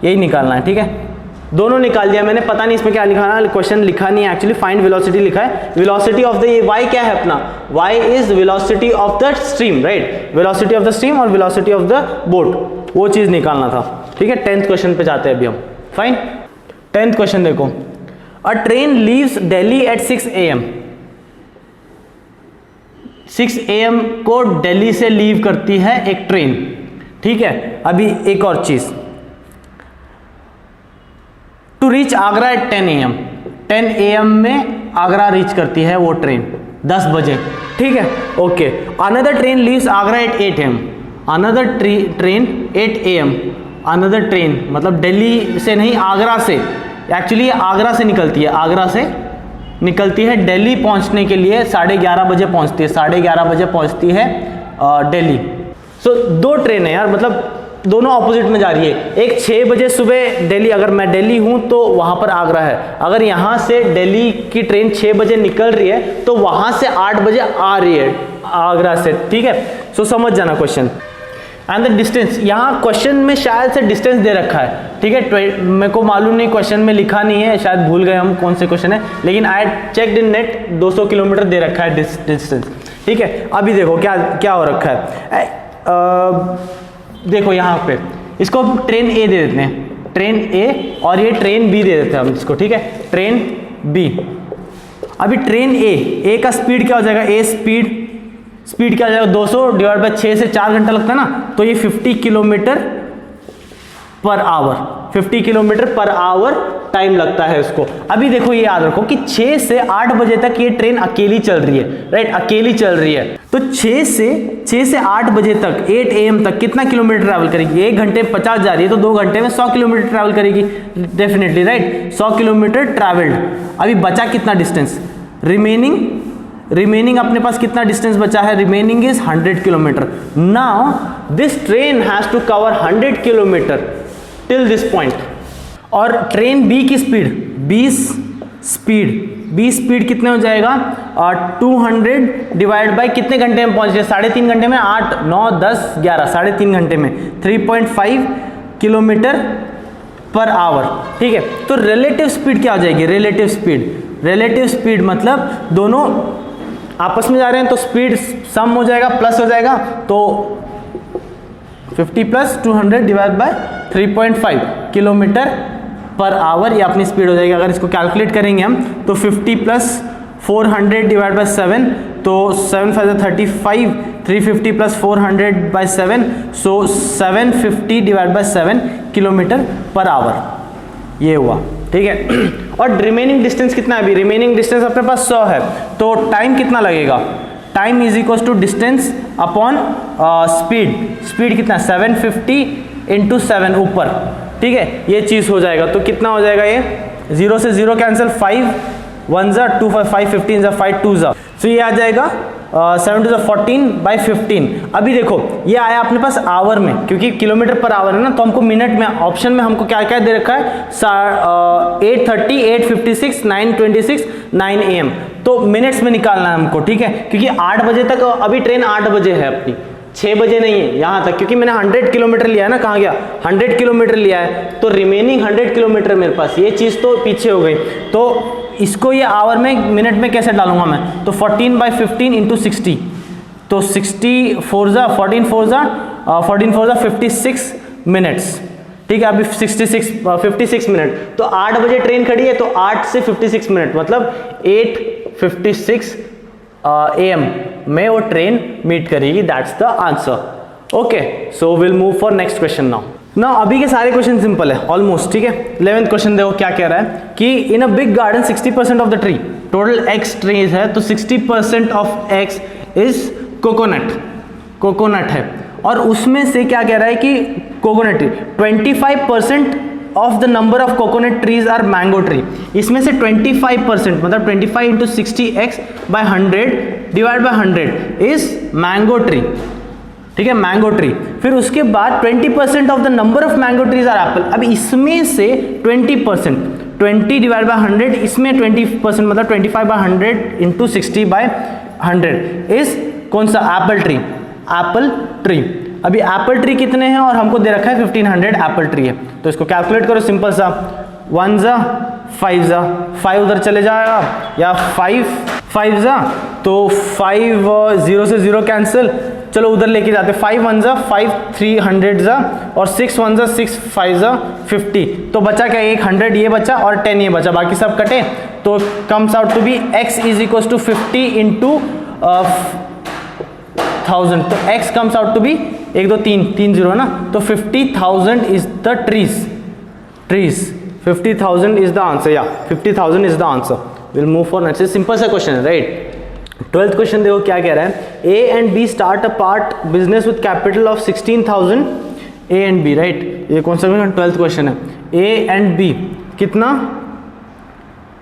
यही निकालना है. ठीक है, दोनों निकाल दिया मैंने. पता नहीं इसमें क्या लिखा है, क्वेश्चन लिखा नहीं है एक्चुअली, फाइंड वेलोसिटी लिखा है. वेलोसिटी ऑफ द, ये y क्या है अपना, y is velocity of the stream, right. Velocity of the stream और वेलोसिटी ऑफ द बोट, वो चीज निकालना था. ठीक है, 10th क्वेश्चन पे जाते हैं अभी हम. फाइन, 10th क्वेश्चन देखो. A train leaves Delhi at 6 AM. 6 AM को दिल्ली से लीव करती है एक ट्रेन. ठीक है, अभी एक और चीज, to reach Agra at 10 AM. 10 AM में आगरा रीच करती है वो ट्रेन, 10 बजे. ठीक है, okay. Another train leaves Agra at 8 AM. Another train 8 AM. Another train मतलब दिल्ली से नहीं, आगरा से. एक्चुअली आगरा से निकलती है, आगरा से निकलती है दिल्ली पहुंचने के लिए 11:30 बजे पहुंचती है, 11:30 बजे पहुंचती है दिल्ली. सो 2 ट्रेन है यार, मतलब दोनों ऑपोजिट में जा रही है. एक 6 बजे सुबह दिल्ली, अगर मैं दिल्ली हूं तो वहां पर आगरा है. अगर यहां से दिल्ली की ट्रेन 6 बजे निकल रही है तो वहां से 8 बजे आ रही है आगरा से. ठीक है, सो समझ जाना क्वेश्चन. एंड द डिस्टेंस, यहाँ क्वेश्चन में शायद से डिस्टेंस दे रखा है. ठीक है, मेरे को मालूम नहीं, क्वेश्चन में लिखा नहीं है, शायद भूल गए हम कौन से क्वेश्चन है, लेकिन I checked in net 200 kilometre दे रखा है डिस्टेंस. ठीक है, अभी देखो क्या क्या हो रखा है. देखो यहाँ पे इसको ट्रेन ए दे देते हैं, ट्रेन ए, और ये ट्रेन बी दे देते हैं हम इसको. ठीक है, ट्रेन बी. अभी ट्रेन ए का स्पीड क्या हो जाएगा, ए स्पीड क्या हो जाएगा 200 डिवाइड बाय 6 से 4 घंटा लगता है ना, तो ये 50 kilometre per our. 50 kilometre per our time लगता है उसको। अभी देखो ये याद रखो कि 6 से 8 बजे तक ये ट्रेन अकेली चल रही है, राइट, अकेली चल रही है। तो 6 से 8 बजे तक 8 AM तक कितना किलोमीटर ट्रैवल करेगी? 1 घंटे 50 जा रही है तो 2 घंटे में 100 किलोमीटर ट्रैवल करेगी डेफिनेटली, राइट, 100 किलोमीटर ट्रैवल्ड। अभी बचा कितना डिस्टेंस? रिमेनिंग अपने पास कितना डिस्टेंस बचा है? Remaining is 100 kilometre. Now this train has to cover 100 kilometre till this point. और ट्रेन बी की स्पीड, बी स्पीड कितने हो जाएगा? 200 डिवाइड बाय कितने घंटे में पहुंच गए? 3.5 घंटे में, 8 9 10 11, 3.5 घंटे में 3.5 किलोमीटर पर आवर, ठीक है। तो रिलेटिव स्पीड क्या हो जाएगी? रिलेटिव स्पीड मतलब दोनों आपस में जा रहे हैं तो स्पीड सम हो जाएगा, प्लस हो जाएगा, तो 50 plus 200 divide by 3.5 kilometre per hour, ये अपनी स्पीड हो जाएगी। अगर इसको कैलकुलेट करेंगे हम तो 50 प्लस 400 डिवाइड बाय 7, तो 7 5 35, 350 plus 400 by 7, so 750 divide by 7 kilometre per hour, ये हुआ, ठीक है। और रिमेनिंग डिस्टेंस कितना है? अभी रिमेनिंग डिस्टेंस अपने पास 100 है, तो टाइम कितना लगेगा? Time is equal to distance upon speed कितना? 750 इंटू 7 ऊपर, ठीक है, ये चीज हो जाएगा। तो कितना हो जाएगा? ये 0 से 0 कैंसिल, 5 1 जा 2 5 15 जा 5 2 जा, तो ये आ जाएगा 7 2 14 बाई 15। अभी देखो ये आया अपने पास आवर में, क्योंकि किलोमीटर पर आवर है ना, तो हमको मिनट में, ऑप्शन में हमको क्या क्या दे रखा है? 8:30, 8:56, 9:26, 9 AM, तो मिनट्स में निकालना है हमको, ठीक है। क्योंकि 8 बजे तक, अभी ट्रेन 8 बजे है अपनी, 6 बजे नहीं है यहाँ तक, क्योंकि मैंने 100 किलोमीटर लिया है ना, कहाँ गया? 100 किलोमीटर लिया है, तो रिमेनिंग 100 किलोमीटर मेरे पास, ये चीज़ तो पीछे हो गई। तो इसको ये आवर में, मिनट में कैसे डालूंगा मैं? तो 14 बाई 15 इंटू 60, तो 60 4 जा 14 4 जा 56 मिनट्स, ठीक है। अभी 56 मिनट, तो 8 बजे ट्रेन खड़ी है, तो 8 से 56 मिनट मतलब 8:56 AM में वो ट्रेन मीट करेगी। That's the answer. Okay, so will move for next question now. अभी के सारे क्वेश्चन सिंपल है ऑलमोस्ट, ठीक है। 11th क्वेश्चन देखो क्या कह रहा है कि in a big garden 60% of the tree, total x trees है, तो 60% ऑफ x इज कोकोनट है, और उसमें से क्या कह रहा है कि coconut tree 25% of the number of coconut trees are mango tree. इसमें से 25% मतलब 25 into 60x by 100 divide by 100 is mango tree, ठीक है, मैंगो ट्री। फिर उसके बाद 20% of the number of mango trees are apple. अब इसमें से 20%, 20 डिवाइड बाय 100, इसमें 20% मतलब 25 बाय 100 इंटू 60 बाय 100 इज कौन सा? Apple tree. अभी एप्पल ट्री कितने हैं और हमको दे रखा है 1500 एप्पल ट्री है, तो इसको कैलकुलेट करो सिंपल सा, 1 जा 5 जा 5 उधर चले जाएगा, या 5 जा, तो 5 0 से 0 कैंसिल, चलो उधर लेके जाते, 5 1 जा 5 300 जा, और 6 1 जा 6 5 जा 50, तो बचा क्या? 100 ये बचा और 10 ये बचा, बाकी सब कटे, तो comes out to be x is equal to 50 into 1000, तो x comes out to be 1 2 3 0 है ना, तो 50,000 is the trees 50,000 is the answer, या 50,000 is the answer. Will move for next, simple सा क्वेश्चन है, राइट। 12th क्वेश्चन देखो क्या कह रहा है, A and B start a part business with capital of 16,000, A and B, right. ये कौन सा 12th क्वेश्चन है? A एंड B कितना?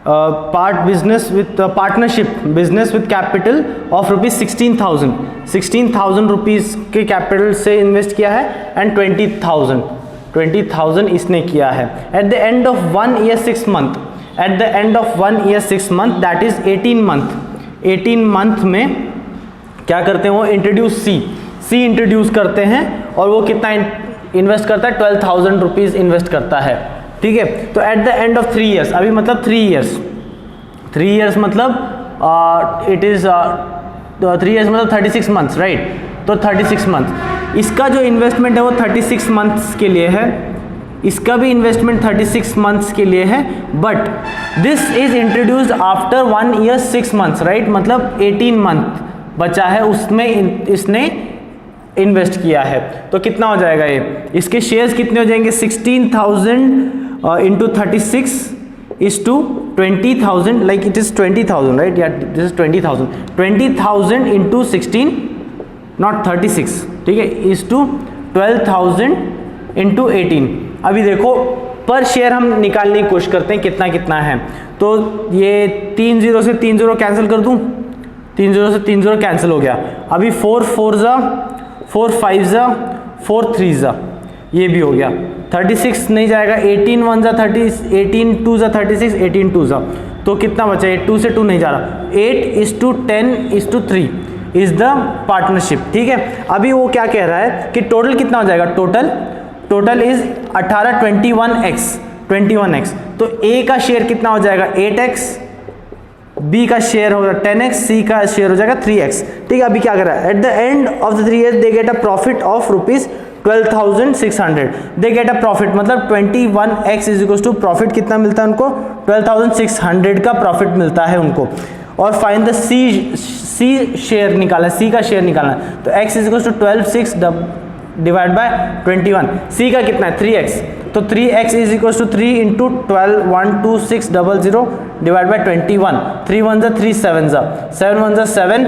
Part business with partnership business with capital of rupees 16,000 rupees के कैपिटल से इन्वेस्ट किया है, and 20,000 इसने किया है। Eight the end of 1 year 6 month, eight the end of 1 year 6 month that is 18 month में क्या करते हैं वो? इंट्रोड्यूस सी इंट्रोड्यूस करते हैं, और वो कितना इन्वेस्ट करता है? 12,000 रुपीज इन्वेस्ट करता है, ठीक है। तो eight the end of 3 years, अभी मतलब 3 years मतलब इट इज 3 years मतलब 36 months, राइट। तो 36 months, इसका जो इन्वेस्टमेंट है वो 36 months के लिए है, इसका भी इन्वेस्टमेंट 36 months के लिए है, but this is introduced after 1 year 6 months, right. मतलब 18 month बचा है, उसमें इसने इन्वेस्ट किया है, तो कितना हो जाएगा ये, इसके शेयर्स कितने हो जाएंगे 16,000 into 36 is to 20,000, like it is 20,000 right, या दिस इज 20,000 इंटू 16 नॉट 36, ठीक है, इज टू 12,000 इंटू 18। अभी देखो पर शेयर हम निकालने की कोशिश करते हैं कितना कितना है, तो ये 3 0 से 3 0 कैंसिल कर दूं, 3 0 से 3 0 कैंसिल हो गया। अभी 4 4 जा, 4 5 जा, 4 3 जा, ये भी हो गया। 36 नहीं जाएगा, 18 1 जा 30, 18 2 जा 36, 18 2 जा, तो कितना बचा, 2 से 2 नहीं जा रहा, 8:10:3 इज द पार्टनरशिप, ठीक है। अभी वो क्या कह रहा है कि टोटल कितना हो जाएगा, टोटल इज 18 21x, तो ए का शेयर कितना हो जाएगा 8x, बी का शेयर होगा 10x, सी का शेयर हो जाएगा 3x, ठीक है। अभी क्या कर रहा है, eight the end of the 3 years they get a profit of ₹12,600, they get a profit, मतलब 21x is equal to profit कितना मिलता है उनको, 12,600 का प्रॉफिट मिलता है उनको। और फाइंड द सी शेयर निकालना, सी का शेयर निकालना, तो x is equal to 12,600 divide by 21, C का कितना है 3x, तो 3x is equal to 3 into 12 12600 divide by 21, 3 1 जा 3 7 जा, 7 1 जा 7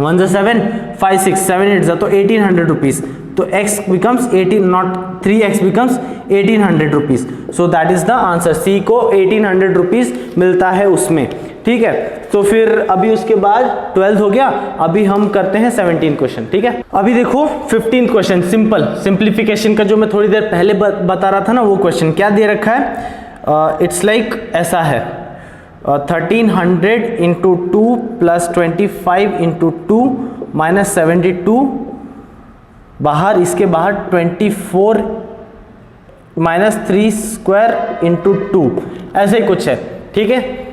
1 जा 7 5 6 7 8 जा, तो 1800 रुपीज, तो x becomes 18 not 3x becomes 1800 rupees, so that is the answer, C को 1800 रुपीज मिलता है उसमें, ठीक है। तो फिर अभी उसके बाद 12 हो गया, अभी हम करते हैं 17 क्वेश्चन, ठीक है। अभी देखो 15 क्वेश्चन सिंपल सिंप्लीफिकेशन का, जो मैं थोड़ी देर पहले बता रहा था ना, वो क्वेश्चन क्या दे रखा है, इट्स लाइक ऐसा है, 1300 इंटू 2 प्लस 25 इंटू 2 माइनस 72, बाहर इसके बाहर 24 माइनस 3 स्क्वायर इंटू 2, ऐसे ही कुछ है, ठीक है।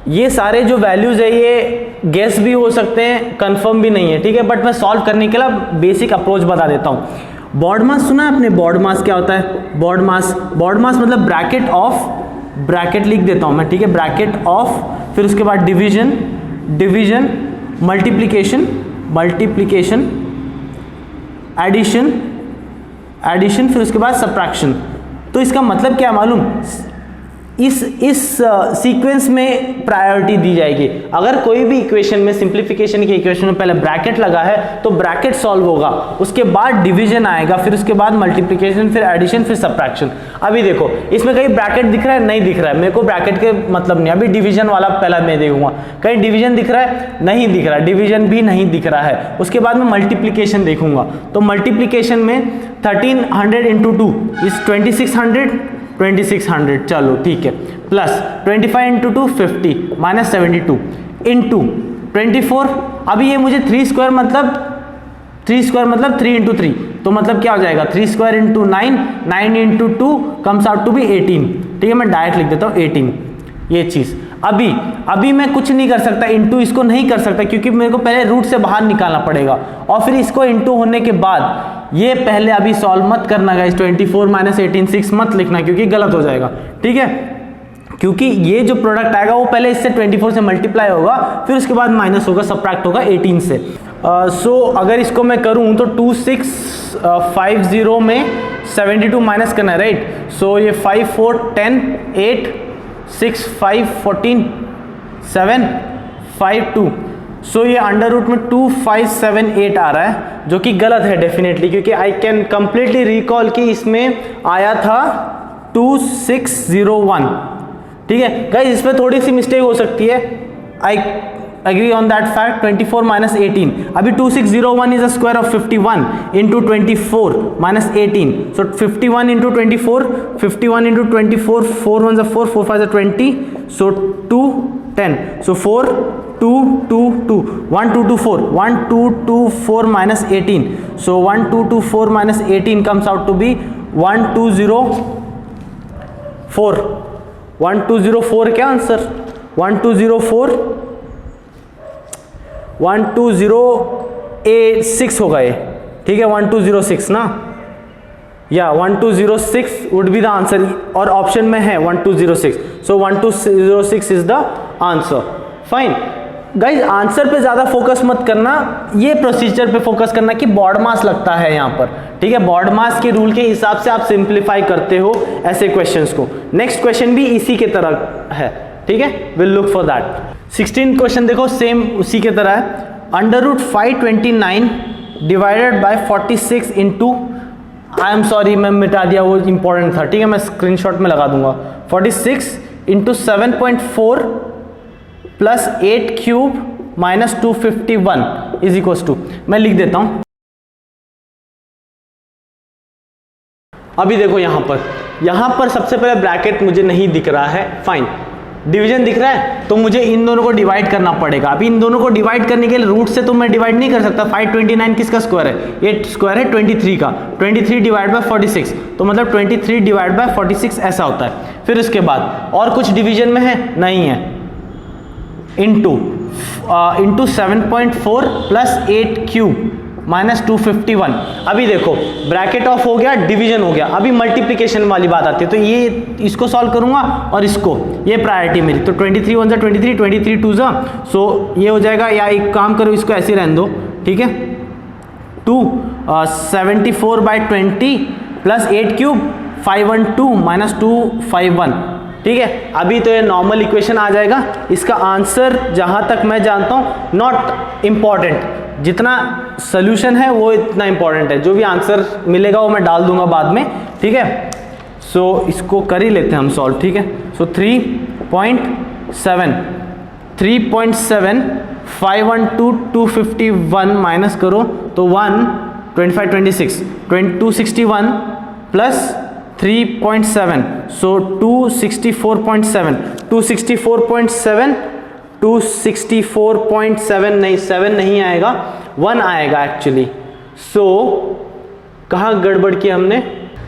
ये सारे जो वैल्यूज है ये गेस भी हो सकते हैं, कंफर्म भी नहीं है, ठीक है, बट मैं सॉल्व करने के लिए बेसिक अप्रोच बता देता हूं। बॉड मास सुना है आपने, बॉड मास क्या होता है, बॉड मास मतलब ब्रैकेट ऑफ, ब्रैकेट लिख देता हूं मैं, ठीक है, ब्रैकेट ऑफ, फिर उसके बाद डिवीजन मल्टीप्लिकेशन एडिशन, फिर उसके बाद सब्ट्रैक्शन। तो इसका मतलब क्या मालूम, इस सीक्वेंस में प्रायोरिटी दी जाएगी। अगर कोई भी इक्वेशन में, सिंप्लीफिकेशन की इक्वेशन में पहले ब्रैकेट लगा है तो ब्रैकेट सॉल्व होगा, उसके बाद डिवीजन आएगा, फिर उसके बाद मल्टीप्लिकेशन, फिर एडिशन, फिर सब्ट्रैक्शन। अभी देखो इसमें कहीं ब्रैकेट दिख रहा है, नहीं दिख रहा है, मेरे को ब्रैकेट के मतलब नहीं, अभी डिवीजन वाला पहला मैं देखूंगा, कहीं डिवीजन दिख रहा है, नहीं दिख रहा, डिवीजन भी नहीं दिख रहा है, उसके बाद मैं मल्टीप्लिकेशन देखूंगा। तो मल्टीप्लिकेशन में 1300 इंटू 2 इज 2600, चलो ठीक है, प्लस 25 इंटू 2 50 माइनस 72 इंटू 24, अभी ये मुझे 3 स्क्वायर मतलब 3 इंटू 3, तो मतलब क्या हो जाएगा 3 square into 9 into 2 comes out to be 18, ठीक है, मैं डायरेक्ट लिख देता हूँ 18, ये चीज। अभी मैं कुछ नहीं कर सकता, इंटू इसको नहीं कर सकता, क्योंकि मेरे को पहले रूट से बाहर निकालना पड़ेगा, और फिर इसको इंटू होने के बाद ये पहले अभी सॉल्व मत करना गाइस, 24 माइनस 18 6 मत लिखना, क्योंकि गलत हो जाएगा, ठीक है, क्योंकि ये जो प्रोडक्ट आएगा वो पहले इससे 24 से मल्टीप्लाई होगा, फिर उसके बाद माइनस होगा, सब्ट्रैक्ट होगा 18 से। सो अगर इसको मैं करूं तो 2650 में 72 माइनस करना है, राइट, सो ये 5 4 10 8 6 5 14 7 5 2, सो ये अंडर रूट में 2578 आ रहा है, जो कि गलत है डेफिनेटली, क्योंकि आई कैन कंप्लीटली रिकॉल कि इसमें आया था 2601, ठीक है गाइस, इसमें थोड़ी सी मिस्टेक हो सकती है, I agree on that fact. 24 minus 18, अभी 2601 is a square of 51 into 24 minus 18, so 51 into 24, 51 into 24, 4 1 4 4 5 20, so 2 10, so 4 2 2 2 1 2 2 4 1 2 2 4 minus 18, so 1 2 2 4 minus 18 comes out to be 1204 1204 क्या आंसर 1204 1206 होगा ये, ठीक है, 1206 ना, या 1206 would be the answer, और ऑप्शन में है 1206, so 1206 is the answer, fine। Guys answer पे ज़्यादा फोकस मत करना, ये प्रोसीजर पे फोकस करना कि बॉड मास लगता है यहाँ पर, ठीक है। बॉड मास के रूल के हिसाब से आप सिंप्लीफाई करते हो ऐसे क्वेश्चंस को। नेक्स्ट क्वेश्चन भी इसी के तरह है, ठीक है, will look for that. 16 question देखो सेम उसी के तरह है। √529 divided by 46 into, I am sorry मैं मिटा दिया, वो इंपॉर्टेंट था, ठीक है, मैं स्क्रीनशॉट में लगा दूंगा। 46 into 7.4 plus 8 cube minus 251 is equal to, मैं लिख देता हूं। अभी देखो यहां पर सबसे पहले ब्रैकेट मुझे नहीं दिख रहा है, फाइन, डिवीजन दिख रहा है, तो मुझे इन दोनों को डिवाइड करना पड़ेगा। अभी इन दोनों को डिवाइड करने के लिए रूट से तो मैं डिवाइड नहीं कर सकता। 529 किसका स्क्वायर है? ये स्क्वायर है 23 का, 23 डिवाइड बाय 46, तो मतलब 23 डिवाइड बाय 46 ऐसा होता है। फिर उसके बाद और कुछ डिवीजन में है? नहीं है। Into 7.4 plus 8 cube minus 251। अभी देखो ब्रैकेट ऑफ हो गया, डिवीजन हो गया, अभी मल्टीप्लिकेशन वाली बात आती है, तो ये इसको सॉल्व करूंगा और इसको, ये प्रायोरिटी मेरी। तो 23 1 जा 23, 23 2 जा, सो ये हो जाएगा, या एक काम करो इसको ऐसे रहने दो, ठीक है, 74/20 प्लस 8 क्यूब 512 माइनस 251, ठीक है। अभी तो ये नॉर्मल इक्वेशन आ जाएगा। इसका आंसर जहां तक मैं जानता हूं नॉट इम्पॉर्टेंट, जितना सोल्यूशन है वो इतना इंपॉर्टेंट है, जो भी आंसर मिलेगा वो मैं डाल दूंगा बाद में, ठीक है। सो इसको कर ही लेते हैं हम सॉल्व, ठीक है। सो 3.7 512 251 माइनस करो तो 1 25 26 261 प्लस 3.7, सो 264.7 नहीं, 7 नहीं आएगा, 1 आएगा एक्चुअली। सो कहाँ गड़बड़ की हमने?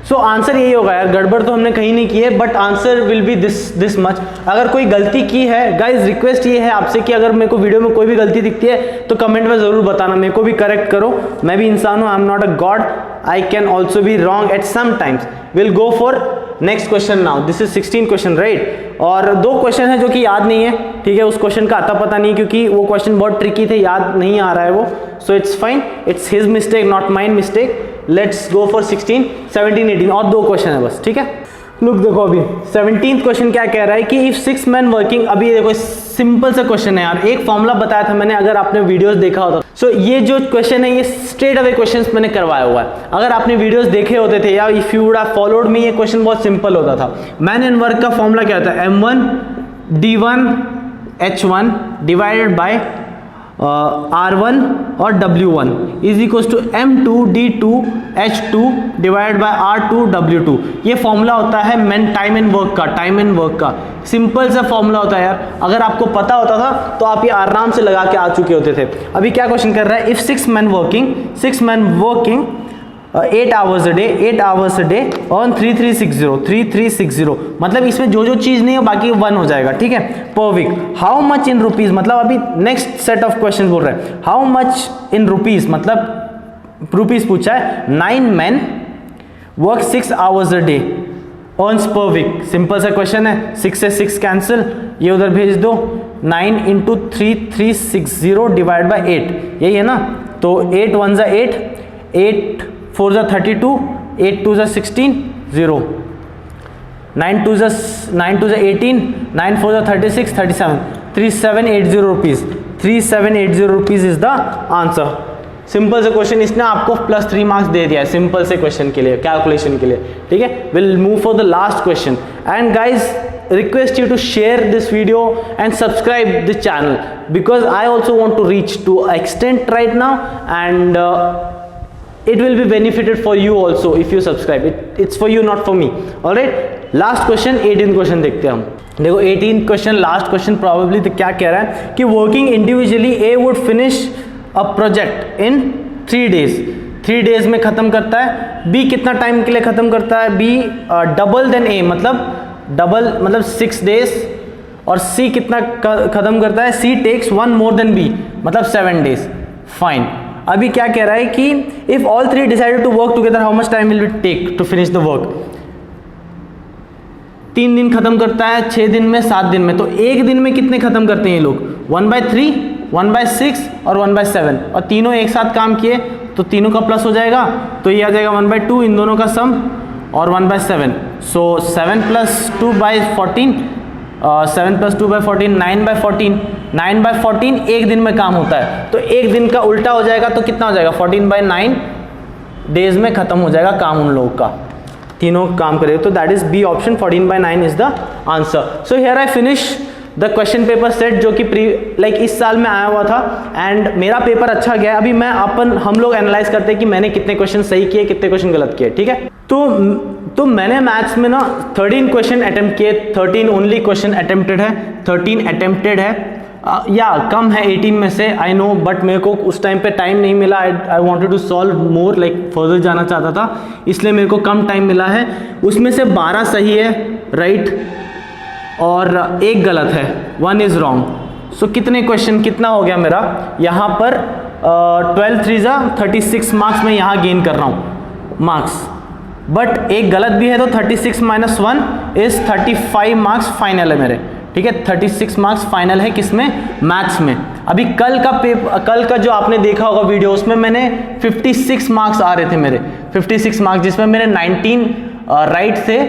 सो आंसर यही होगा यार, गड़बड़ तो हमने कहीं नहीं की है, but answer will be this much. अगर कोई गलती की है गाइज, रिक्वेस्ट ये है आपसे कि अगर मेरे को वीडियो में कोई भी गलती दिखती है तो कमेंट में जरूर बताना, मेरे को भी करेक्ट करो, मैं भी इंसान हूँ, I am not a god, I can also be wrong at some times. Will go for next question now. This is 16 question right, और 2 क्वेश्चन है जो कि याद नहीं है, ठीक है, उस क्वेश्चन का आता पता नहीं, क्योंकि वो क्वेश्चन बहुत ट्रिकी थे, याद नहीं आ रहा है वो, so it's fine, it's his mistake not mine mistake. Let's go for 16 17 18 और 2 क्वेश्चन है बस, ठीक है। लुक देखो अभी 17th क्वेश्चन क्या कह रहा है कि इफ 6 men वर्किंग, अभी देखो सिंपल सा क्वेश्चन है यार, एक फॉर्मूला बताया था मैंने, अगर आपने वीडियोस देखा होता। सो ये जो क्वेश्चन है ये स्ट्रेट अवे क्वेश्चंस मैंने करवाया हुआ है, अगर आपने वीडियोस देखे होते थे या if you would have followed me, ये क्वेश्चन बहुत सिंपल होता था। मैन एंड वर्क का फॉर्मूला क्या होता है? M1 D1 H1 divided by R1 और W1 is equal to M2 D2 H2 divided by R2 W2। ये फॉर्मूला होता है मैन टाइम एंड वर्क का, सिंपल सा फॉर्मूला होता है यार, अगर आपको पता होता था तो आप ये आराम से लगा के आ चुके होते थे। अभी क्या क्वेश्चन कर रहा है? If 6 men working 8 hours a day on 3360, मतलब इसमें जो चीज नहीं है बाकी 1 हो जाएगा, ठीक है, पर week. How much in rupees, मतलब अभी नेक्स्ट सेट ऑफ क्वेश्चन बोल रहे हैं, हाउ मच इन रुपीज, मतलब रुपीज पूछा है। 9 men work 6 hours a day earns per week, simple सा क्वेश्चन है, 6 से 6 कैंसिल, ये उधर भेज दो, 9 इंटू 3360 डिवाइड बाय 8, यही है ना, तो 8 1 जा 8, 8 4 जा 32, 8 2 जा 16, 0, 9 2 जा 18, 9 4 जा 36, 37, 3780 rupees, 3780 rupees is the answer. Simple से क्वेश्चन, इसने आपको +3 मार्क्स दे दिया है सिंपल से क्वेश्चन के लिए, कैलकुलेशन के लिए, ठीक है। Will move for the last question and guys request you to share this video and subscribe this channel because I also want to reach to extent right now, and it will be benefited for you also if you subscribe. It's for you, not for me. All right, last question 18 question देखते हैं हम। देखो 18 question, last question probably तो क्या कह रहा है कि working individually A would finish a project in 3 days, 3 days में खत्म करता है। B कितना टाइम के लिए खत्म करता है? B डबल देन A, मतलब 6 days, और C कितना खत्म करता है? C takes 1 more than B, मतलब 7 days। फाइन, अभी क्या कह रहा है कि if all 3 decided to work together how much time will it take to finish the work? 3 दिन खत्म करता है, 6 दिन में, 7 दिन में, तो एक दिन में कितने खत्म करते हैं ये लोग? 1/3 1/6 और 1/7, और तीनों एक साथ काम किए तो तीनों का प्लस हो जाएगा, तो ये आ जाएगा 1/2 इन दोनों का सम और 1/7। सो 7 + 2/14, 7 + 2/14 9/14, 9/14 एक दिन में काम होता है, तो एक दिन का उल्टा हो जाएगा तो कितना हो जाएगा 14/9 डेज में खत्म हो जाएगा काम उन लोगों का, तीनों काम करेगा। तो that is B option, 14/9 is the answer. So here I finish the question paper set जो कि इस साल में आया हुआ था, एंड मेरा पेपर अच्छा गया। अभी हम लोग एनालाइज करते हैं कि मैंने कितने क्वेश्चन सही किए, कितने क्वेश्चन गलत किए, ठीक है। तो मैंने मैथ्स में ना 13 क्वेश्चन अटेम्प्ट किए, 13 ओनली क्वेश्चन अटेम्प्टेड है, 13 अटेम्प्टेड है, या कम है 18 में से, आई नो, बट मेरे को उस टाइम पे टाइम नहीं मिला। I wanted to solve more, further जाना चाहता था, इसलिए मेरे को कम टाइम मिला है। उसमें से 12 सही है, राइट, और एक गलत है, 1 इज रॉन्ग। सो कितने क्वेश्चन, कितना हो गया मेरा यहाँ पर 12 3 36 मार्क्स में यहाँ गेन कर रहा हूँ मार्क्स, बट एक गलत भी है, तो 36 - 1 इज 35 मार्क्स फाइनल है मेरे, ठीक है। 36 मार्क्स फाइनल है किसमें, मैथ्स में। अभी कल का जो आपने देखा होगा वीडियो, उसमें मैंने 56 मार्क्स आ रहे थे मेरे, 56 मार्क्स, जिसमें मेरे 19 राइट थे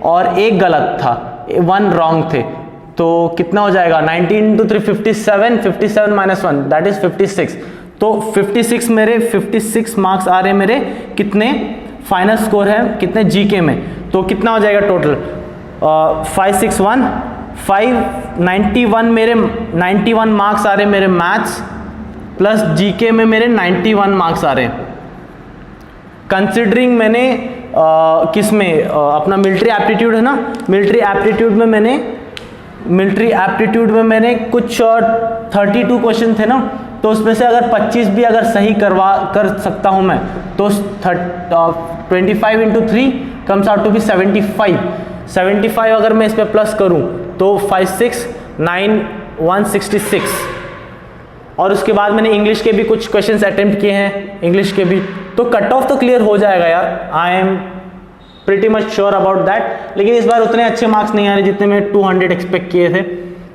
और एक गलत था, 1 रॉन्ग थे। तो कितना हो जाएगा 19 × 3 57, 57 - 1 दैट इज 56। तो 56 मार्क्स आ रहे हैं मेरे, कितने फाइनल स्कोर है, कितने जीके में, तो कितना हो जाएगा टोटल 561 591 मेरे 91 मार्क्स आ रहे हैं मेरे मैथ्स, प्लस जीके में मेरे 91 मार्क्स आ रहे हैं। कंसिडरिंग मैंने किस में अपना मिलिट्री एप्टीट्यूड है ना, मिलिट्री एप्टीट्यूड में मैंने कुछ 32 क्वेश्चन थे ना, तो उसमें से अगर 25 भी अगर सही कर सकता हूं मैं, तो 25 × 3 कम्स आउट टू बी 75 अगर मैं इस पे प्लस करूं तो 5 6 9 166। और उसके बाद मैंने इंग्लिश के भी कुछ क्वेश्चंस अटेम्प्ट किए हैं, इंग्लिश के भी, तो कट ऑफ तो क्लियर हो जाएगा यार, I am pretty much sure about that. लेकिन इस बार उतने अच्छे मार्क्स नहीं आ रहे जितने मैं 200 एक्सपेक्ट किए थे,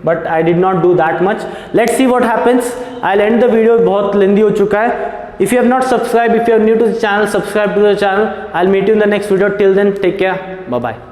but I did not do that much. Let's see what happens. I end the video, बहुत लेंदी हो चुका है। If you have not subscribe, if you are new to the channel, subscribe to the channel. I will meet you in the next video. Till then take care, bye bye.